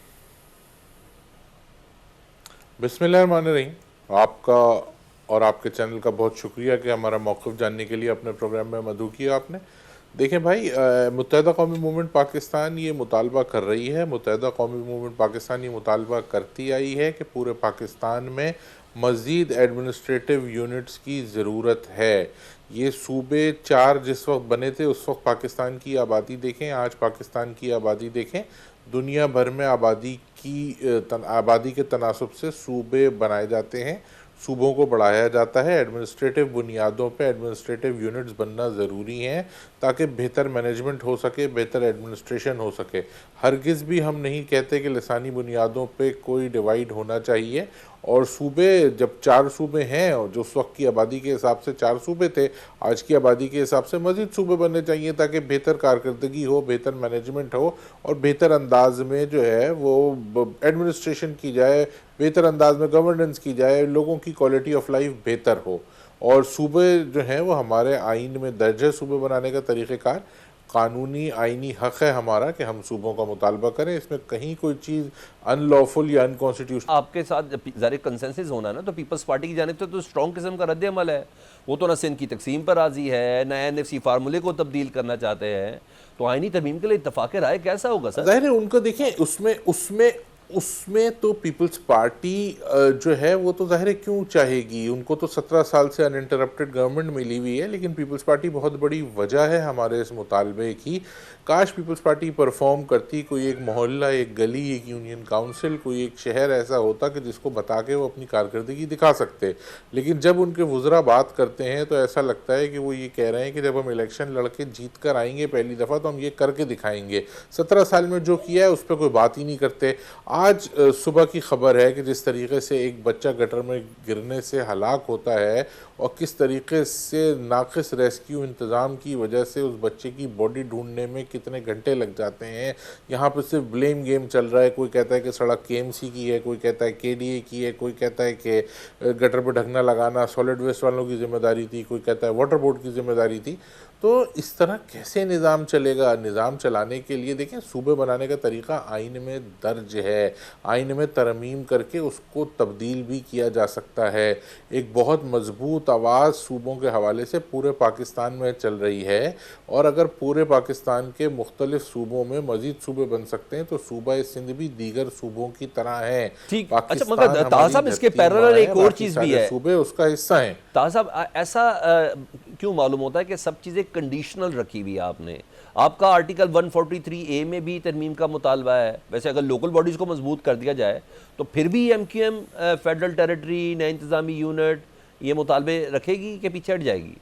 بسم اللہ الرحمن الرحیم. آپ کا اور آپ کے چینل کا بہت شکریہ کہ ہمارا موقف جاننے کے لیے اپنے پروگرام میں مدعو کیا آپ نے. دیکھیں بھائی، متحدہ قومی موومنٹ پاکستان یہ مطالبہ کر رہی ہے، متحدہ قومی موومنٹ پاکستان یہ مطالبہ کرتی آئی ہے کہ پورے پاکستان میں مزید ایڈمنسٹریٹو یونٹس کی ضرورت ہے. یہ صوبے 4 جس وقت بنے تھے اس وقت پاکستان کی آبادی دیکھیں، آج پاکستان کی آبادی دیکھیں. دنیا بھر میں آبادی کے تناسب سے صوبے بنائے جاتے ہیں، صوبوں کو بڑھایا جاتا ہے. ایڈمنسٹریٹو بنیادوں پہ ایڈمنسٹریٹو یونٹس بننا ضروری ہیں تاکہ بہتر مینجمنٹ ہو سکے، بہتر ایڈمنسٹریشن ہو سکے. ہرگز بھی ہم نہیں کہتے کہ لسانی بنیادوں پہ کوئی ڈیوائیڈ ہونا چاہیے. اور صوبے جب 4 صوبے ہیں، اور جو اس وقت کی آبادی کے حساب سے 4 صوبے تھے، آج کی آبادی کے حساب سے مزید صوبے بننے چاہیے تاکہ بہتر کارکردگی ہو، بہتر مینجمنٹ ہو، اور بہتر انداز میں جو ہے وہ ایڈمنسٹریشن کی جائے، بہتر انداز میں گورننس کی جائے، لوگوں کی کوالٹی آف لائف بہتر ہو. اور صوبے جو ہیں وہ ہمارے آئین میں درج ہے. صوبے بنانے کا طریقہ کار قانونی آئینی حق ہے ہمارا کہ ہم صوبوں کا مطالبہ کریں. اس میں کہیں کوئی چیز ان لافل یا ان کانسٹیٹیوشنل. آپ کے ساتھ ظاہر کنسنسس ہونا ہے نا، تو پیپلز پارٹی کی جانب سے تو اسٹرانگ قسم کا رد عمل ہے. وہ تو نہ سندھ کی تقسیم پر راضی ہے، نہ این ایف سی فارمولے کو تبدیل کرنا چاہتے ہیں. تو آئینی ترمیم کے لیے اتفاق رائے کیسا ہوگا سر؟ ظاہر ہے ان کو دیکھیں، اس میں تو پیپلز پارٹی جو ہے وہ تو ظاہر ہے کیوں چاہے گی. ان کو تو 17 سال سے انٹرپٹڈ گورنمنٹ ملی ہوئی ہے. لیکن پیپلز پارٹی بہت بڑی وجہ ہے ہمارے اس مطالبے کی. کاش پیپلز پارٹی پرفارم کرتی، کوئی ایک محلہ، ایک گلی، ایک یونین کاؤنسل، کوئی ایک شہر ایسا ہوتا کہ جس کو بتا کے وہ اپنی کارکردگی دکھا سکتے. لیکن جب ان کے وزراء بات کرتے ہیں تو ایسا لگتا ہے کہ وہ یہ کہہ رہے ہیں کہ جب ہم الیکشن لڑ کے جیت کر آئیں گے پہلی دفعہ تو ہم یہ کر کے دکھائیں گے. 17 سال میں جو کیا ہے اس پہ کوئی بات ہی نہیں کرتے. آج صبح کی خبر ہے کہ جس طریقے سے ایک بچہ گٹر میں گرنے سے ہلاک ہوتا ہے اور کس طریقے سے ناقص ریسکیو انتظام کی وجہ سے اس بچے کی باڈی ڈھونڈنے میں کتنے گھنٹے لگ جاتے ہیں. یہاں پہ صرف بلیم گیم چل رہا ہے. کوئی کہتا ہے کہ سڑک کے ایم سی کی ہے، کوئی کہتا ہے کے ڈی اے کی ہے، کوئی کہتا ہے کہ گٹر پہ ڈھکنا لگانا سالڈ ویسٹ والوں کی ذمہ داری تھی، کوئی کہتا ہے واٹر بورڈ کی ذمہ داری تھی. تو اس طرح کیسے نظام چلے گا؟ نظام چلانے کے لیے دیکھیں صوبے بنانے کا طریقہ آئین میں درج ہے. آئین میں ترمیم کر کے اس کو تبدیل بھی کیا جا سکتا ہے. ایک بہت مضبوط آواز صوبوں کے حوالے سے پورے پاکستان میں چل رہی ہے. اور اگر پورے پاکستان کے مختلف صوبوں میں مزید صوبے بن سکتے ہیں تو صوبہ سندھ بھی دیگر صوبوں کی طرح ہیں. ٹھیک. اچھا مگر طاہا صاحب اس کے پیرالل ایک اور چیز بھی ہے، صوبے اس کا حصہ ہیں. طاہا صاحب ایسا کیوں معلوم ہوتا ہے کہ سب چیزیں کنڈیشنل رکھی ہوئی ہے آپ نے؟ آپ کا آرٹیکل 143A میں بھی ترمیم کا مطالبہ ہے. ویسے اگر لوکل باڈیز کو مضبوط کر دیا جائے تو پھر بھی M Q M federal territory, نئے انتظامی یونٹ یہ مطالبے رکھے گی کہ پیچھے ہٹ جائے گی؟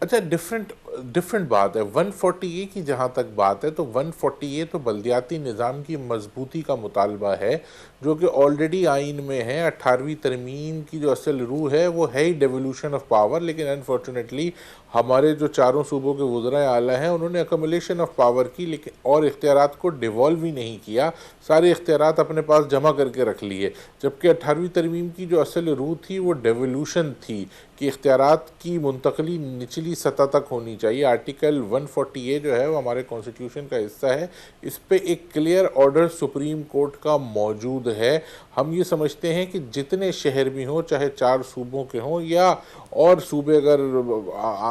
اچھا ڈیفرنٹ بات ہے. 140A کی جہاں تک بات ہے تو 140A تو بلدیاتی نظام کی مضبوطی کا مطالبہ ہے جو کہ آلریڈی آئین میں ہے. 18ویں ترمیم کی جو اصل روح ہے وہ ہے ہی ڈیولوشن آف پاور. لیکن انفارچونیٹلی ہمارے جو 4 صوبوں کے وزراء اعلیٰ ہیں انہوں نے اکمولیشن آف پاور کی لیکن اور اختیارات کو ڈیوالو ہی نہیں کیا. سارے اختیارات اپنے پاس جمع کر کے رکھ لیے. جبکہ 18ویں ترمیم کی جو اصل روح تھی وہ ڈیولوشن تھی کہ اختیارات کی منتقلی نچلی سطح تک ہونی چاہیے. آرٹیکل 140A جو ہے وہ ہمارے کانسٹیٹیوشن کا حصہ ہے. اس پہ ایک کلیئر آرڈر سپریم کورٹ کا موجود ہے. ہم یہ سمجھتے ہیں کہ جتنے شہر بھی ہوں، چاہے 4 صوبوں کے ہوں یا اور صوبے اگر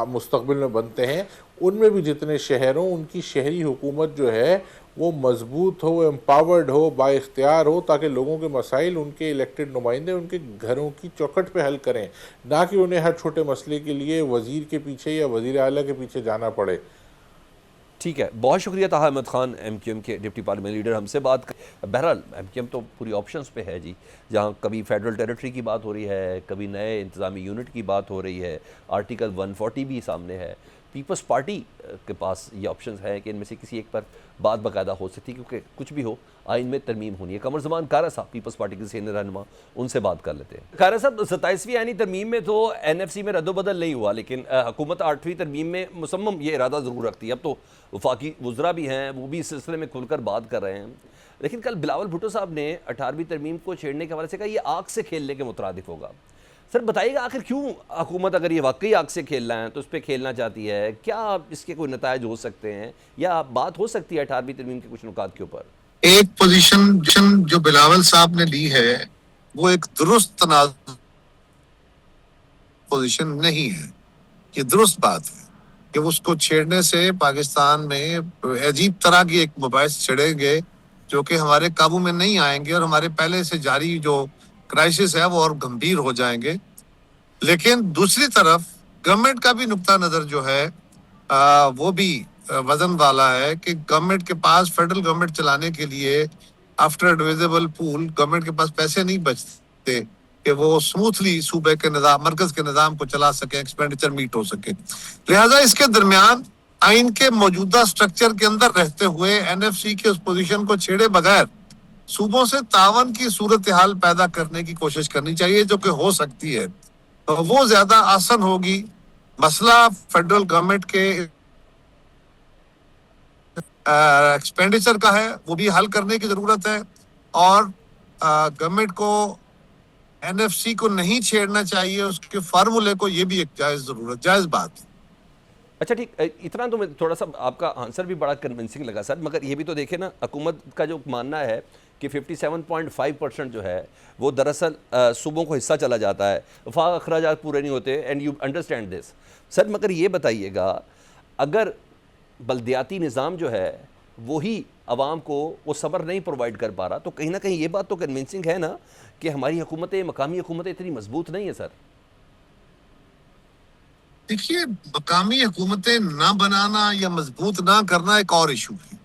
مستقبل میں بنتے ہیں، ان میں بھی جتنے شہر ہوں ان کی شہری حکومت جو ہے وہ مضبوط ہو، امپاورڈ ہو، با اختیار ہو تاکہ لوگوں کے مسائل ان کے الیکٹڈ نمائندے ان کے گھروں کی چوکھٹ پہ حل کریں، نہ کہ انہیں ہر چھوٹے مسئلے کے لیے وزیر کے پیچھے یا وزیر اعلیٰ کے پیچھے جانا پڑے. ٹھیک ہے، بہت شکریہ Taha Ahmed Khan M Q M کے ڈپٹی پارلیمنٹ لیڈر ہم سے بات. بہرحال ایم کیو ایم تو پوری آپشنز پہ ہے جی، جہاں کبھی فیڈرل ٹیریٹری کی بات ہو رہی ہے، کبھی نئے انتظامی یونٹ کی بات ہو رہی ہے، آرٹیکل 140 بھی سامنے ہے. پیپلز پارٹی کے پاس یہ آپشنز ہیں کہ ان میں سے کسی ایک پر بات باقاعدہ ہو سکتی ہے، کیونکہ کچھ بھی ہو آئین میں ترمیم ہونی ہے. قمر زمان کارا صاحب پیپلز پارٹی کے سینئر رہنما، ان سے بات کر لیتے ہیں. کارا صاحب، 27ویں آئینی ترمیم میں تو این ایف سی میں رد و بدل نہیں ہوا، لیکن حکومت 8ویں ترمیم میں مصمم یہ ارادہ ضرور رکھتی ہے. اب تو وفاقی وزراء بھی ہیں، وہ بھی اس سلسلے میں کھل کر بات کر رہے ہیں. لیکن کل بلاول بھٹو صاحب نے 18ویں ترمیم کو چھیڑنے کے حوالے سے کہا یہ آگ سے کھیلنے کے مترادف ہوگا. سر بتائیے گا آخر کیوں حکومت اگر یہ واقعی آگ سے کھیلنا ہے تو اس پہ کھیلنا چاہتی ہے؟ کیا اس کے کوئی نتائج ہو سکتے ہیں یا بات ہو سکتی ہے 18ویں ترمیم کے کچھ نکات کے اوپر؟ ایک پوزیشن جو بلاول صاحب نے لی ہے وہ ایک درست تنازع پوزیشن نہیں ہے. یہ درست بات ہے کہ اس کو چھیڑنے سے پاکستان میں عجیب طرح کی ایک مباحث چھڑیں گے جو کہ ہمارے قابو میں نہیں آئیں گے، اور ہمارے پہلے سے جاری جو کرائسس ہے وہ اور گمبھیر ہو جائیں گے. لیکن دوسری طرف گورنمنٹ کا بھی نقطہ نظر جو ہے وہ بھی وزن والا ہے کہ گورنمنٹ کے پاس فیڈرل گورنمنٹ چلانے کے لیے آفٹر ڈویزیبل پول گورنمنٹ کے پاس پیسے نہیں بچتے کہ وہ سموتھلی صوبے کے نظام، مرکز کے نظام کو چلا سکے، ایکسپینڈیچر میٹ ہو سکے. لہٰذا اس کے درمیان آئین کے موجودہ سٹرکچر کے اندر رہتے ہوئے این ایف سی کے اس پوزیشن کو چھیڑے بغیر صوبوں سے تعاون کی صورتحال پیدا کرنے کی کوشش کرنی چاہیے، جو کہ ہو سکتی ہے. وہ زیادہ آسان ہوگی. مسئلہ فیڈرل گورنمنٹ کے ایکسپینڈیچر کا ہے، وہ بھی حل کرنے کی ضرورت ہے، اور گورنمنٹ کو این ایف سی کو نہیں چھیڑنا چاہیے، اس کے فارمولے کو، یہ بھی ایک جائز بات. اچھا ٹھیک، اتنا تو میں تھوڑا سا آپ کا آنسر بھی بڑا کنونسنگ لگا سر، مگر یہ بھی تو دیکھیں نا، حکومت کا جو ماننا ہے کہ 57.5% جو ہے وہ دراصل صوبوں کو حصہ چلا جاتا ہے، وفاق اخراجات پورے نہیں ہوتے، اینڈ یو انڈرسٹینڈ دس. سر مگر یہ بتائیے گا، اگر بلدیاتی نظام جو ہے وہی عوام کو وہ صبر نہیں پرووائڈ کر پا رہا، تو کہیں نہ کہیں یہ بات تو کنونسنگ ہے نا کہ ہماری حکومتیں، مقامی حکومتیں اتنی مضبوط نہیں ہیں. سر دیکھیے، مقامی حکومتیں نہ بنانا یا مضبوط نہ کرنا ایک اور ایشو ہے،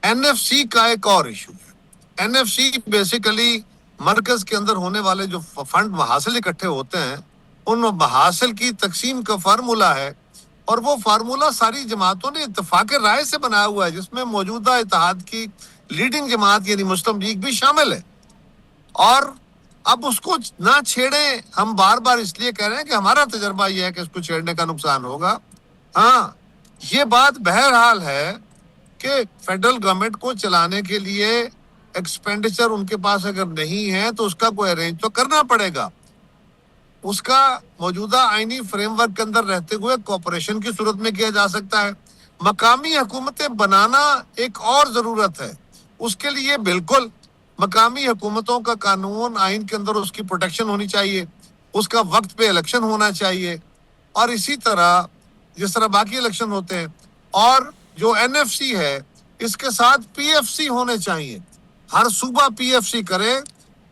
این ایف سی کا ایک اور ایشو ہے. این ایف سی بیسیکلی مرکز کے اندر ہونے والے جو فنڈ محاصل اکٹھے ہوتے ہیں، ان محاصل کی تقسیم کا فارمولہ ہے، اور وہ فارمولہ ساری جماعتوں نے اتفاق رائے سے بنایا ہوا ہے، جس میں موجودہ اتحاد کی لیڈنگ جماعت یعنی مسلم لیگ بھی شامل ہے. اور اب اس کو نہ چھیڑیں، ہم بار بار اس لیے کہہ رہے ہیں کہ ہمارا تجربہ یہ ہے کہ اس کو چھیڑنے کا نقصان ہوگا. ہاں، یہ بات بہرحال ہے کہ فیڈرل گورنمنٹ کو چلانے کے لیے ایکسپینڈیچر ان کے پاس اگر نہیں ہے تو اس کا کوئی ارینج تو کرنا پڑے گا. اس کا موجودہ آئینی فریم ورک کے اندر رہتے ہوئے کوپریشن کی صورت میں کیا جا سکتا ہے. مقامی حکومتیں بنانا ایک اور ضرورت ہے. اس کے لیے بالکل مقامی حکومتوں کا قانون، آئین کے اندر اس کی پروٹیکشن ہونی چاہیے، اس کا وقت پہ الیکشن ہونا چاہیے، اور اسی طرح جس طرح باقی الیکشن ہوتے ہیں. اور جو این ایف سی ہے اس کے ساتھ پی ایف سی ہونے چاہیے. ہر صوبہ پی ایف سی کرے،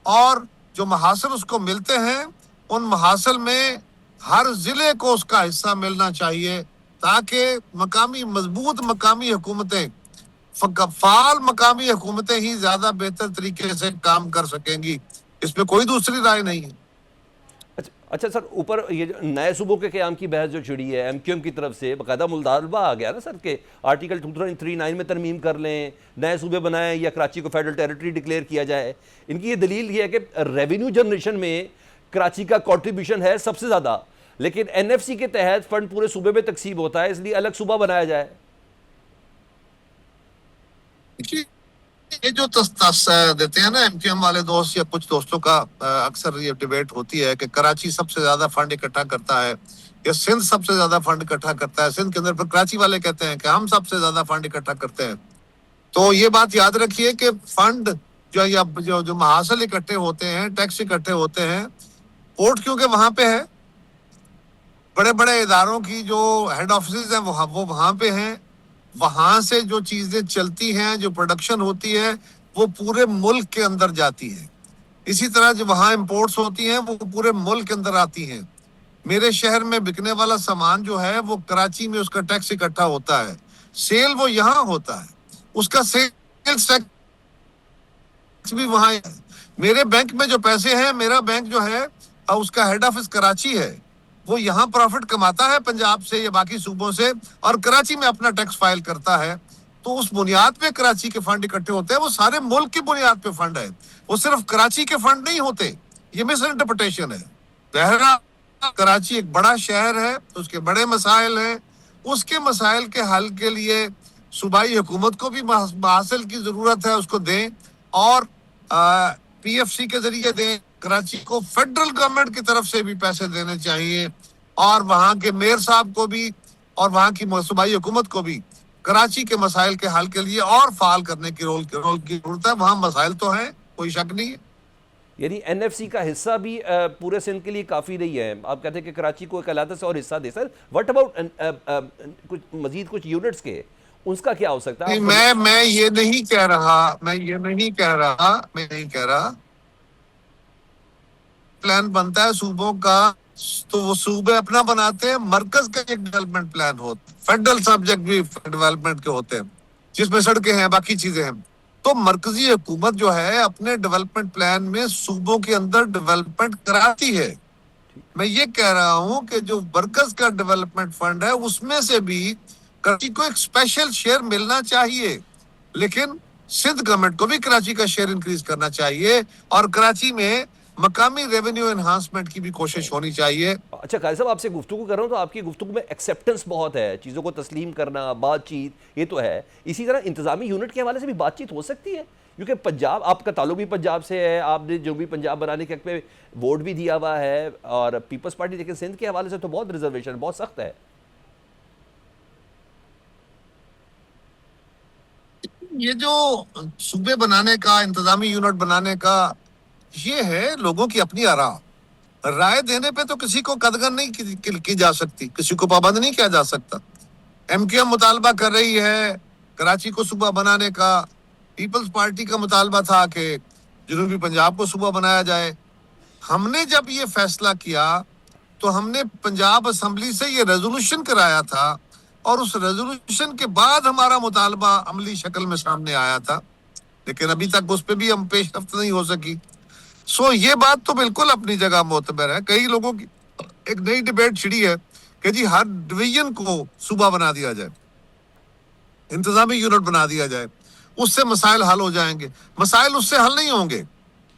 اور جو محاصل اس کو ملتے ہیں ان محاصل میں ہر ضلع کو اس کا حصہ ملنا چاہیے، تاکہ مضبوط مقامی حکومتیں، فعال مقامی حکومتیں ہی زیادہ بہتر طریقے سے کام کر سکیں گی. اس میں کوئی دوسری رائے نہیں ہے. اچھا سر، اوپر یہ جو نئے صوبوں کے قیام کی بحث جو چھڑی ہے ایم کیو ایم کی طرف سے، باقاعدہ مطالبہ آ گیا نا سر کہ آرٹیکل 239 میں ترمیم کر لیں، نئے صوبے بنائیں، یا کراچی کو فیڈرل ٹیریٹری ڈکلیئر کیا جائے. ان کی یہ دلیل یہ ہے کہ ریونیو جنریشن میں کراچی کا کنٹریبیوشن ہے سب سے زیادہ، لیکن این ایف سی کے تحت فنڈ پورے صوبے میں تقسیم ہوتا ہے، اس لیے الگ صوبہ بنایا جائے. یہ جو دیتے ہیں نا ایم کیو ایم والے دوست یا کچھ دوستوں کا اکثر یہ ڈیبیٹ ہوتی ہے کہ کراچی سب سے زیادہ فنڈ اکٹھا کرتا ہے یا سندھ سب سے زیادہ فنڈ اکٹھا کرتا ہے. سندھ کے اندر پھر کراچی والے کہتے ہیں کہ ہم سب سے زیادہ فنڈ اکٹھا کرتے ہیں. تو یہ بات یاد رکھیے کہ فنڈ جو محاصل اکٹھے ہوتے ہیں، ٹیکس اکٹھے ہوتے ہیں، پورٹ کیونکہ وہاں پہ ہے، بڑے بڑے اداروں کی جو ہیڈ آفیسز ہیں وہ وہاں پہ ہیں، وہاں سے جو چیزیں چلتی ہیں، جو پروڈکشن ہوتی ہے، وہ پورے ملک کے اندر جاتی ہے. اسی طرح جو وہاں امپورٹس ہوتی ہیں وہ پورے ملک کے اندر آتی ہیں. میرے شہر میں بکنے والا سامان جو ہے وہ کراچی میں اس کا ٹیکس اکٹھا ہوتا ہے، سیل وہ یہاں ہوتا ہے، اس کا سیلز ٹیکس بھی وہاں ہے. میرے بینک میں جو پیسے ہیں، میرا بینک جو ہے اس کا ہیڈ آفس کراچی ہے، وہ یہاں پروفٹ کماتا ہے پنجاب سے یا باقی صوبوں سے اور کراچی میں اپنا ٹیکس فائل کرتا ہے، تو اس بنیاد پہ کراچی کے فنڈ اکٹھے ہوتے ہیں. وہ سارے ملک کی بنیاد پہ فنڈ ہے، وہ صرف کراچی کے فنڈ نہیں ہوتے. یہ مس انٹرپریٹیشن ہے. بہرحال کراچی ایک بڑا شہر ہے، اس کے بڑے مسائل ہیں. اس کے مسائل کے حل کے لیے صوبائی حکومت کو بھی محاصل کی ضرورت ہے، اس کو دیں، اور پی ایف سی کے ذریعے دیں. کراچی کو فیڈرل گورنمنٹ کی طرف سے بھی پیسے دینے چاہیے، اور وہاں کے میئر صاحب کو بھی اور وہاں کی صوبائی حکومت کو بھی کراچی کے مسائل کے حل کے لیے اور فعال کرنے کی رول کی ضرورت ہے. وہاں مسائل تو ہیں، کوئی شک نہیں ہے. یعنی این ایف سی کا حصہ بھی پورے سندھ کے لیے کافی نہیں ہے. آپ کہتے ہیں کہ کراچی کو ایک علیحدہ سے اور حصہ دے. سر واٹ اباؤٹ مزید کچھ یونٹس کے، اس کا کیا ہو سکتا ہے؟ میں یہ نہیں کہہ رہا پلان بنتا ہے صوبوں کا تو وہ صوبے اپنا بناتے ہیں. مرکز کا ایک ڈیولپمنٹ پلان ہوتا ہے، فیڈرل سبجیکٹ بھی ڈیولپمنٹ کے ہوتے ہیں جس میں سڑکیں ہیں، باقی چیزیں ہیں. تو مرکزی حکومت جو ہے اپنے ڈیولپمنٹ پلان میں صوبوں کے اندر ڈیولپمنٹ کراتی ہے. میں یہ کہہ رہا ہوں کہ جو مرکز کا ڈیولپمنٹ فنڈ ہے اس میں سے بھی کراچی کو ایک اسپیشل شیئر ملنا چاہیے، لیکن سندھ گورنمنٹ کو بھی کراچی کا شیئر انکریز کرنا چاہیے، اور کراچی میں مقامی ریونیو انہانسمنٹ کی بھی کوشش ہونی چاہیے. اچھا قائد صاحب، آپ سے گفتگو کر رہا ہوں تو آپ کی گفتگو میں ایکسیپٹنس بہت ہے، چیزوں کو تسلیم کرنا، بات چیت، یہ تو ہے. اسی طرح انتظامی یونٹ کے حوالے سے بھی بات چیت ہو سکتی ہے، کیونکہ پنجاب، آپ کا تعلق بھی پنجاب سے ہے، آپ نے جو بھی پنجاب بنانے کے حق میں ووٹ بھی دیا ہوا ہے اور پیپلز پارٹی، لیکن سندھ کے حوالے سے تو بہت ریزرویشن، بہت سخت ہے. یہ جو صوبے بنانے کا، انتظامی یونٹ بنانے کا، یہ ہے لوگوں کی اپنی رائے دینے پہ تو کسی کو قدغن نہیں کی جا سکتی، کسی کو پابند نہیں کیا جا سکتا. ایم کیو ایم مطالبہ کر رہی ہے کراچی کو صوبہ بنانے کا. پیپلز پارٹی کا مطالبہ تھا کہ جنوبی پنجاب کو صوبہ بنایا جائے. ہم نے جب یہ فیصلہ کیا تو ہم نے پنجاب اسمبلی سے یہ ریزولوشن کرایا تھا، اور اس ریزولوشن کے بعد ہمارا مطالبہ عملی شکل میں سامنے آیا تھا، لیکن ابھی تک اس پہ بھی ہم پیش رفت نہیں ہو سکی. یہ بات تو بالکل اپنی جگہ معتبر ہے. کئی لوگوں کی ایک نئی ڈیبیٹ چھڑی ہے کہ جی ہر ڈویژن کو صوبہ بنا دیا جائے، انتظامی یونٹ بنا دیا جائے، اس سے مسائل حل ہو جائیں گے. مسائل اس سے حل نہیں ہوں گے،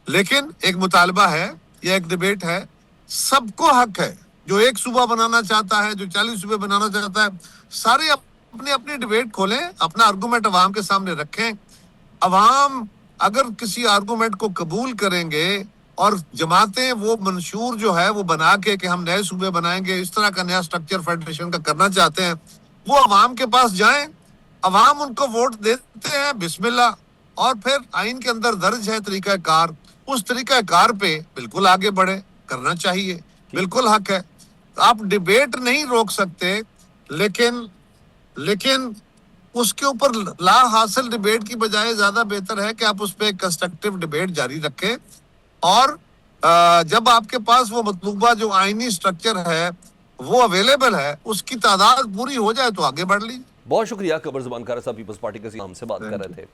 لیکن ایک مطالبہ ہے یا ایک ڈیبیٹ ہے. سب کو حق ہے، جو ایک صوبہ بنانا چاہتا ہے، جو 40 صوبے بنانا چاہتا ہے، سارے اپنی اپنی ڈیبیٹ کھولیں، اپنا آرگومنٹ عوام کے سامنے رکھیں. عوام اگر کسی آرگومنٹ کو قبول کریں گے اور جماعتیں وہ منشور جو ہے وہ بنا کے کہ ہم نئے صوبے بنائیں گے، اس طرح کا نیا سٹرکچر فیڈریشن کا کرنا چاہتے ہیں، وہ عوام کے پاس جائیں، عوام ان کو ووٹ دیتے ہیں، بسم اللہ. اور پھر آئین کے اندر درج ہے طریقہ کار، اس طریقہ کار پہ بالکل آگے بڑھے، کرنا چاہیے، بالکل حق ہے. آپ ڈیبیٹ نہیں روک سکتے، لیکن اس کے اوپر لا حاصل ڈیبیٹ کی بجائے زیادہ بہتر ہے کہ آپ اس پہ ایک کنسٹرکٹیو ڈیبیٹ جاری رکھیں، اور جب آپ کے پاس وہ مطلوبہ جو آئینی سٹرکچر ہے وہ اویلیبل ہے، اس کی تعداد پوری ہو جائے تو آگے بڑھ لیجیے. بہت شکریہ قمر زمان کارا صاحب، پیپلز پارٹی کے ہم سے بات کر رہے تھے.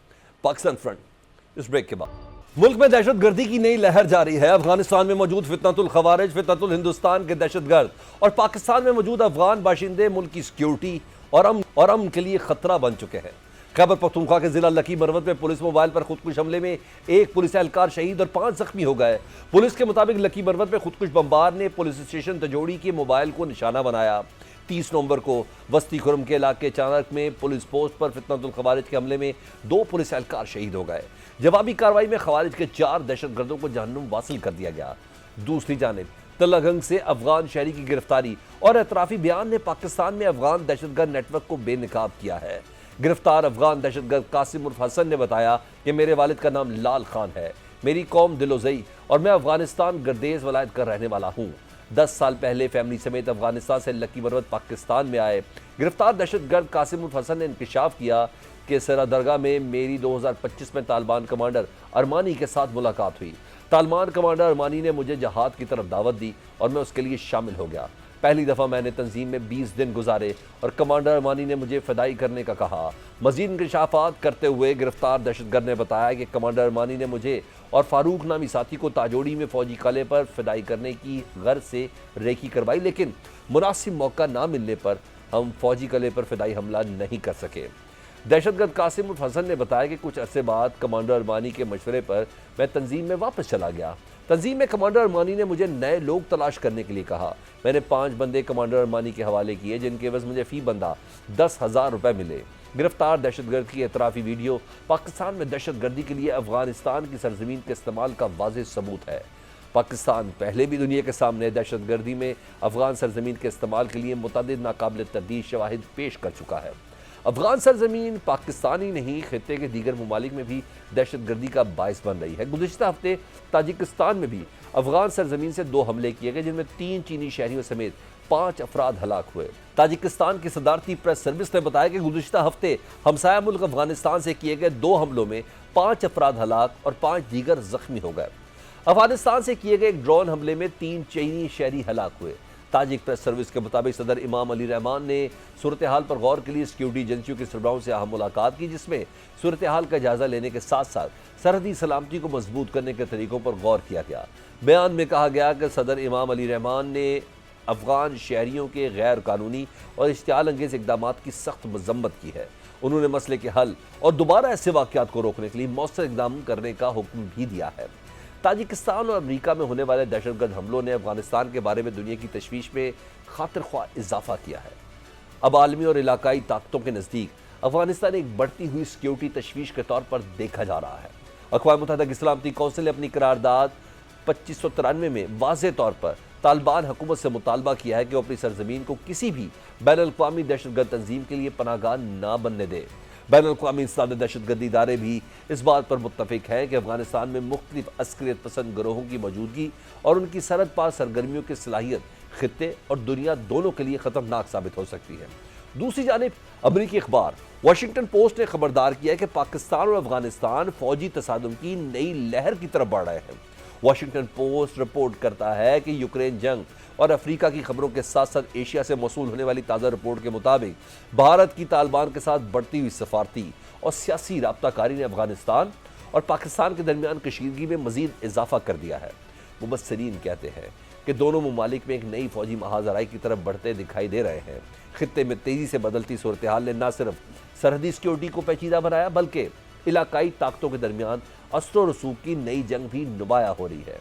پاکستان فرنٹ اس بریک کے بعد ملک میں دہشت گردی کی نئی لہر جاری ہے. افغانستان میں موجود فتنۃ الخوارج، فتنۃ الہندوستان کے دہشت گرد اور پاکستان میں موجود افغان باشندے ملک کی سیکیورٹی اور امن کے لیے خطرہ بن چکے ہیں. خیبر پختونخوا کے ضلع لکی مروت میں پولیس موبائل پر خودکش حملے میں ایک پولیس اہلکار شہید اور 5 زخمی ہو گئے. پولیس کے مطابق لکی مروت میں خودکش بمبار نے پولیس اسٹیشن تجوڑی کے موبائل کو نشانہ بنایا. 30 نومبر کو وسطی خرم کے علاقے چانک میں پولیس پوسٹ پر فتنۃ الخوارج کے حملے میں 2 پولیس اہلکار شہید ہو گئے. جوابی کارروائی میں خوارج کے 4 دہشت گردوں کو جہنم واصل کر دیا گیا. دوسری جانب تلہ گنگ سے افغان شہری کی گرفتاری اور اعترافی بیان نے پاکستان میں افغان دہشت گرد نیٹ ورک کو بے نقاب کیا ہے. گرفتار افغان دہشت گرد قاسم عرف حسن نے بتایا کہ میرے والد کا نام لال خان ہے، میری قوم دلوزئی اور میں افغانستان گردیز ولایت کا رہنے والا ہوں. 10 سال پہلے فیملی سمیت افغانستان سے لکی مروت پاکستان میں آئے. گرفتار دہشت گرد قاسم عرف حسن نے انکشاف کیا کہ سرا درگاہ میں میری 2025 میں طالبان کمانڈر ارمانی کے ساتھ ملاقات ہوئی. طالبان کمانڈر ارمانی نے مجھے جہاد کی طرف دعوت دی اور میں اس کے لیے شامل ہو گیا. پہلی دفعہ میں نے تنظیم میں 20 دن گزارے اور کمانڈر ارمانی نے مجھے فدائی کرنے کا کہا۔ مزید انکشافات کرتے ہوئے گرفتار دہشت گرد نے بتایا کہ کمانڈر ارمانی نے مجھے اور فاروق نامی ساتھی کو تاجوڑی میں فوجی قلعے پر فدائی کرنے کی غرض سے ریکی کروائی، لیکن مناسب موقع نہ ملنے پر ہم فوجی قلعے پر فدائی حملہ نہیں کر سکے۔ دہشت گرد قاسم الحسن نے بتایا کہ کچھ عرصے بعد کمانڈر ارمانی کے مشورے پر میں تنظیم میں واپس چلا گیا۔ تنظیم میں کمانڈر ارمانی نے مجھے نئے لوگ تلاش کرنے کے لیے کہا۔ میں نے 5 بندے کمانڈر ارمانی کے حوالے کیے، جن کے عوض مجھے فی بندہ 10,000 روپے ملے۔ گرفتار دہشت گرد کی اعترافی ویڈیو پاکستان میں دہشت گردی کے لیے افغانستان کی سرزمین کے استعمال کا واضح ثبوت ہے۔ پاکستان پہلے بھی دنیا کے سامنے دہشت گردی میں افغان سرزمین کے استعمال کے لیے متعدد ناقابل تردید شواہد پیش کر چکا ہے۔ افغان سرزمین پاکستان ہی نہیں، خطے کے دیگر ممالک میں بھی دہشت گردی کا باعث بن رہی ہے۔ گزشتہ ہفتے تاجکستان میں بھی افغان سرزمین سے 2 حملے کیے گئے، جن میں 3 چینی شہریوں سمیت 5 افراد ہلاک ہوئے۔ تاجکستان کی صدارتی پریس سروس نے بتایا کہ گزشتہ ہفتے ہمسایہ ملک افغانستان سے کیے گئے 2 حملوں میں 5 افراد ہلاک اور 5 دیگر زخمی ہو گئے۔ افغانستان سے کیے گئے ایک ڈرون حملے میں 3 چینی شہری ہلاک ہوئے۔ تاجک پریس سروس کے مطابق صدر امام علی رحمان نے صورتحال پر غور کے لیے سیکیورٹی ایجنسیوں کے سربراہوں سے اہم ملاقات کی، جس میں صورتحال کا جائزہ لینے کے ساتھ ساتھ سرحدی سلامتی کو مضبوط کرنے کے طریقوں پر غور کیا گیا۔ بیان میں کہا گیا کہ صدر امام علی رحمان نے افغان شہریوں کے غیر قانونی اور اشتعال انگیز اقدامات کی سخت مذمت کی ہے۔ انہوں نے مسئلے کے حل اور دوبارہ ایسے واقعات کو روکنے کے لیے مؤثر اقدام کرنے کا حکم بھی دیا ہے۔ تاجکستان اور امریکہ میں ہونے والے دہشت گرد حملوں نے افغانستان کے بارے میں دنیا کی تشویش میں خاطر خواہ اضافہ کیا ہے۔ اب عالمی اور علاقائی طاقتوں کے نزدیک افغانستان ایک بڑھتی ہوئی سیکیورٹی تشویش کے طور پر دیکھا جا رہا ہے۔ اقوام متحدہ کی سلامتی کونسل نے اپنی قرارداد 2593 میں واضح طور پر طالبان حکومت سے مطالبہ کیا ہے کہ وہ اپنی سرزمین کو کسی بھی بین الاقوامی دہشت گرد تنظیم کے لیے پناہ گاہ نہ بننے دے۔ بین الاقوامی انسداد دہشت گردی ادارے بھی اس بات پر متفق ہیں کہ افغانستان میں مختلف عسکریت پسند گروہوں کی موجودگی اور ان کی سرحد پار سرگرمیوں کی صلاحیت خطے اور دنیا دونوں کے لیے خطرناک ثابت ہو سکتی ہے۔ دوسری جانب امریکی اخبار واشنگٹن پوسٹ نے خبردار کیا کہ پاکستان اور افغانستان فوجی تصادم کی نئی لہر کی طرف بڑھ رہے ہیں۔ واشنگٹن پوسٹ رپورٹ کرتا ہے کہ یوکرین جنگ اور افریقہ کی خبروں کے ساتھ ساتھ ایشیا سے موصول ہونے والی تازہ رپورٹ کے مطابق بھارت کی طالبان کے ساتھ بڑھتی ہوئی سفارتی اور سیاسی رابطہ کاری نے افغانستان اور پاکستان کے درمیان کشیدگی میں مزید اضافہ کر دیا ہے۔ مبصرین کہتے ہیں کہ دونوں ممالک میں ایک نئی فوجی محاذ آرائی کی طرف بڑھتے دکھائی دے رہے ہیں۔ خطے میں تیزی سے بدلتی صورتحال نے نہ صرف سرحدی سیکیورٹی کو پیچیدہ بنایا بلکہ علاقائی طاقتوں کے درمیان اثر و رسوخ کی نئی جنگ بھی نمایاں ہو رہی ہے۔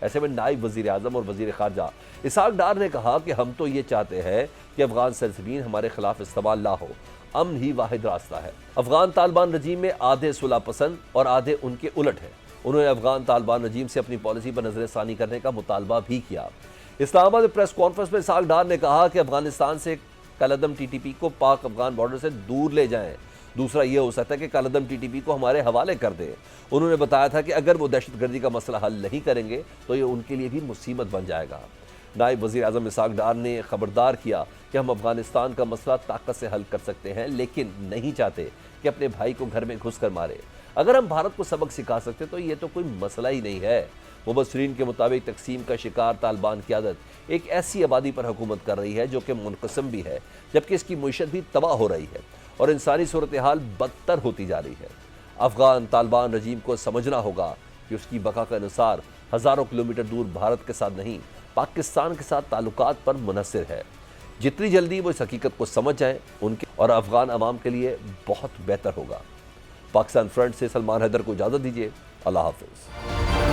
ایسے میں نائب وزیر اعظم اور وزیر خارجہ اسحاق ڈار نے کہا کہ ہم تو یہ چاہتے ہیں کہ افغان سرزمین ہمارے خلاف استعمال نہ ہو، امن ہی واحد راستہ ہے۔ افغان طالبان رجیم میں آدھے صلح پسند اور آدھے ان کے الٹ ہیں۔ انہوں نے افغان طالبان رجیم سے اپنی پالیسی پر نظر ثانی کرنے کا مطالبہ بھی کیا۔ اسلام آباد میں پریس کانفرنس میں اسحاق ڈار نے کہا کہ افغانستان سے کالعدم ٹی ٹی پی کو پاک افغان بارڈر سے دور لے جائیں۔ دوسرا یہ ہو سکتا ہے کہ کالعدم ٹی ٹی پی کو ہمارے حوالے کر دیں۔ انہوں نے بتایا تھا کہ اگر وہ دہشت گردی کا مسئلہ حل نہیں کریں گے تو یہ ان کے لیے بھی مصیبت بن جائے گا۔ نائب وزیر اعظم اسحاق ڈار نے خبردار کیا کہ ہم افغانستان کا مسئلہ طاقت سے حل کر سکتے ہیں لیکن نہیں چاہتے کہ اپنے بھائی کو گھر میں گھس کر مارے۔ اگر ہم بھارت کو سبق سکھا سکتے تو یہ تو کوئی مسئلہ ہی نہیں ہے۔ مبصرین کے مطابق تقسیم کا شکار طالبان قیادت ایک ایسی آبادی پر حکومت کر رہی ہے جو کہ منقسم بھی ہے جبکہ اس کی معیشت بھی تباہ ہو رہی ہے اور انسانی صورتحال بدتر ہوتی جا رہی ہے۔ افغان طالبان رجیم کو سمجھنا ہوگا کہ اس کی بقا کا انحصار ہزاروں کلومیٹر دور بھارت کے ساتھ نہیں پاکستان کے ساتھ تعلقات پر منحصر ہے۔ جتنی جلدی وہ اس حقیقت کو سمجھ جائیں ان کے اور افغان عوام کے لیے بہت بہتر ہوگا۔ پاکستان فرنٹ سے سلمان حیدر کو اجازت دیجیے۔ اللہ حافظ۔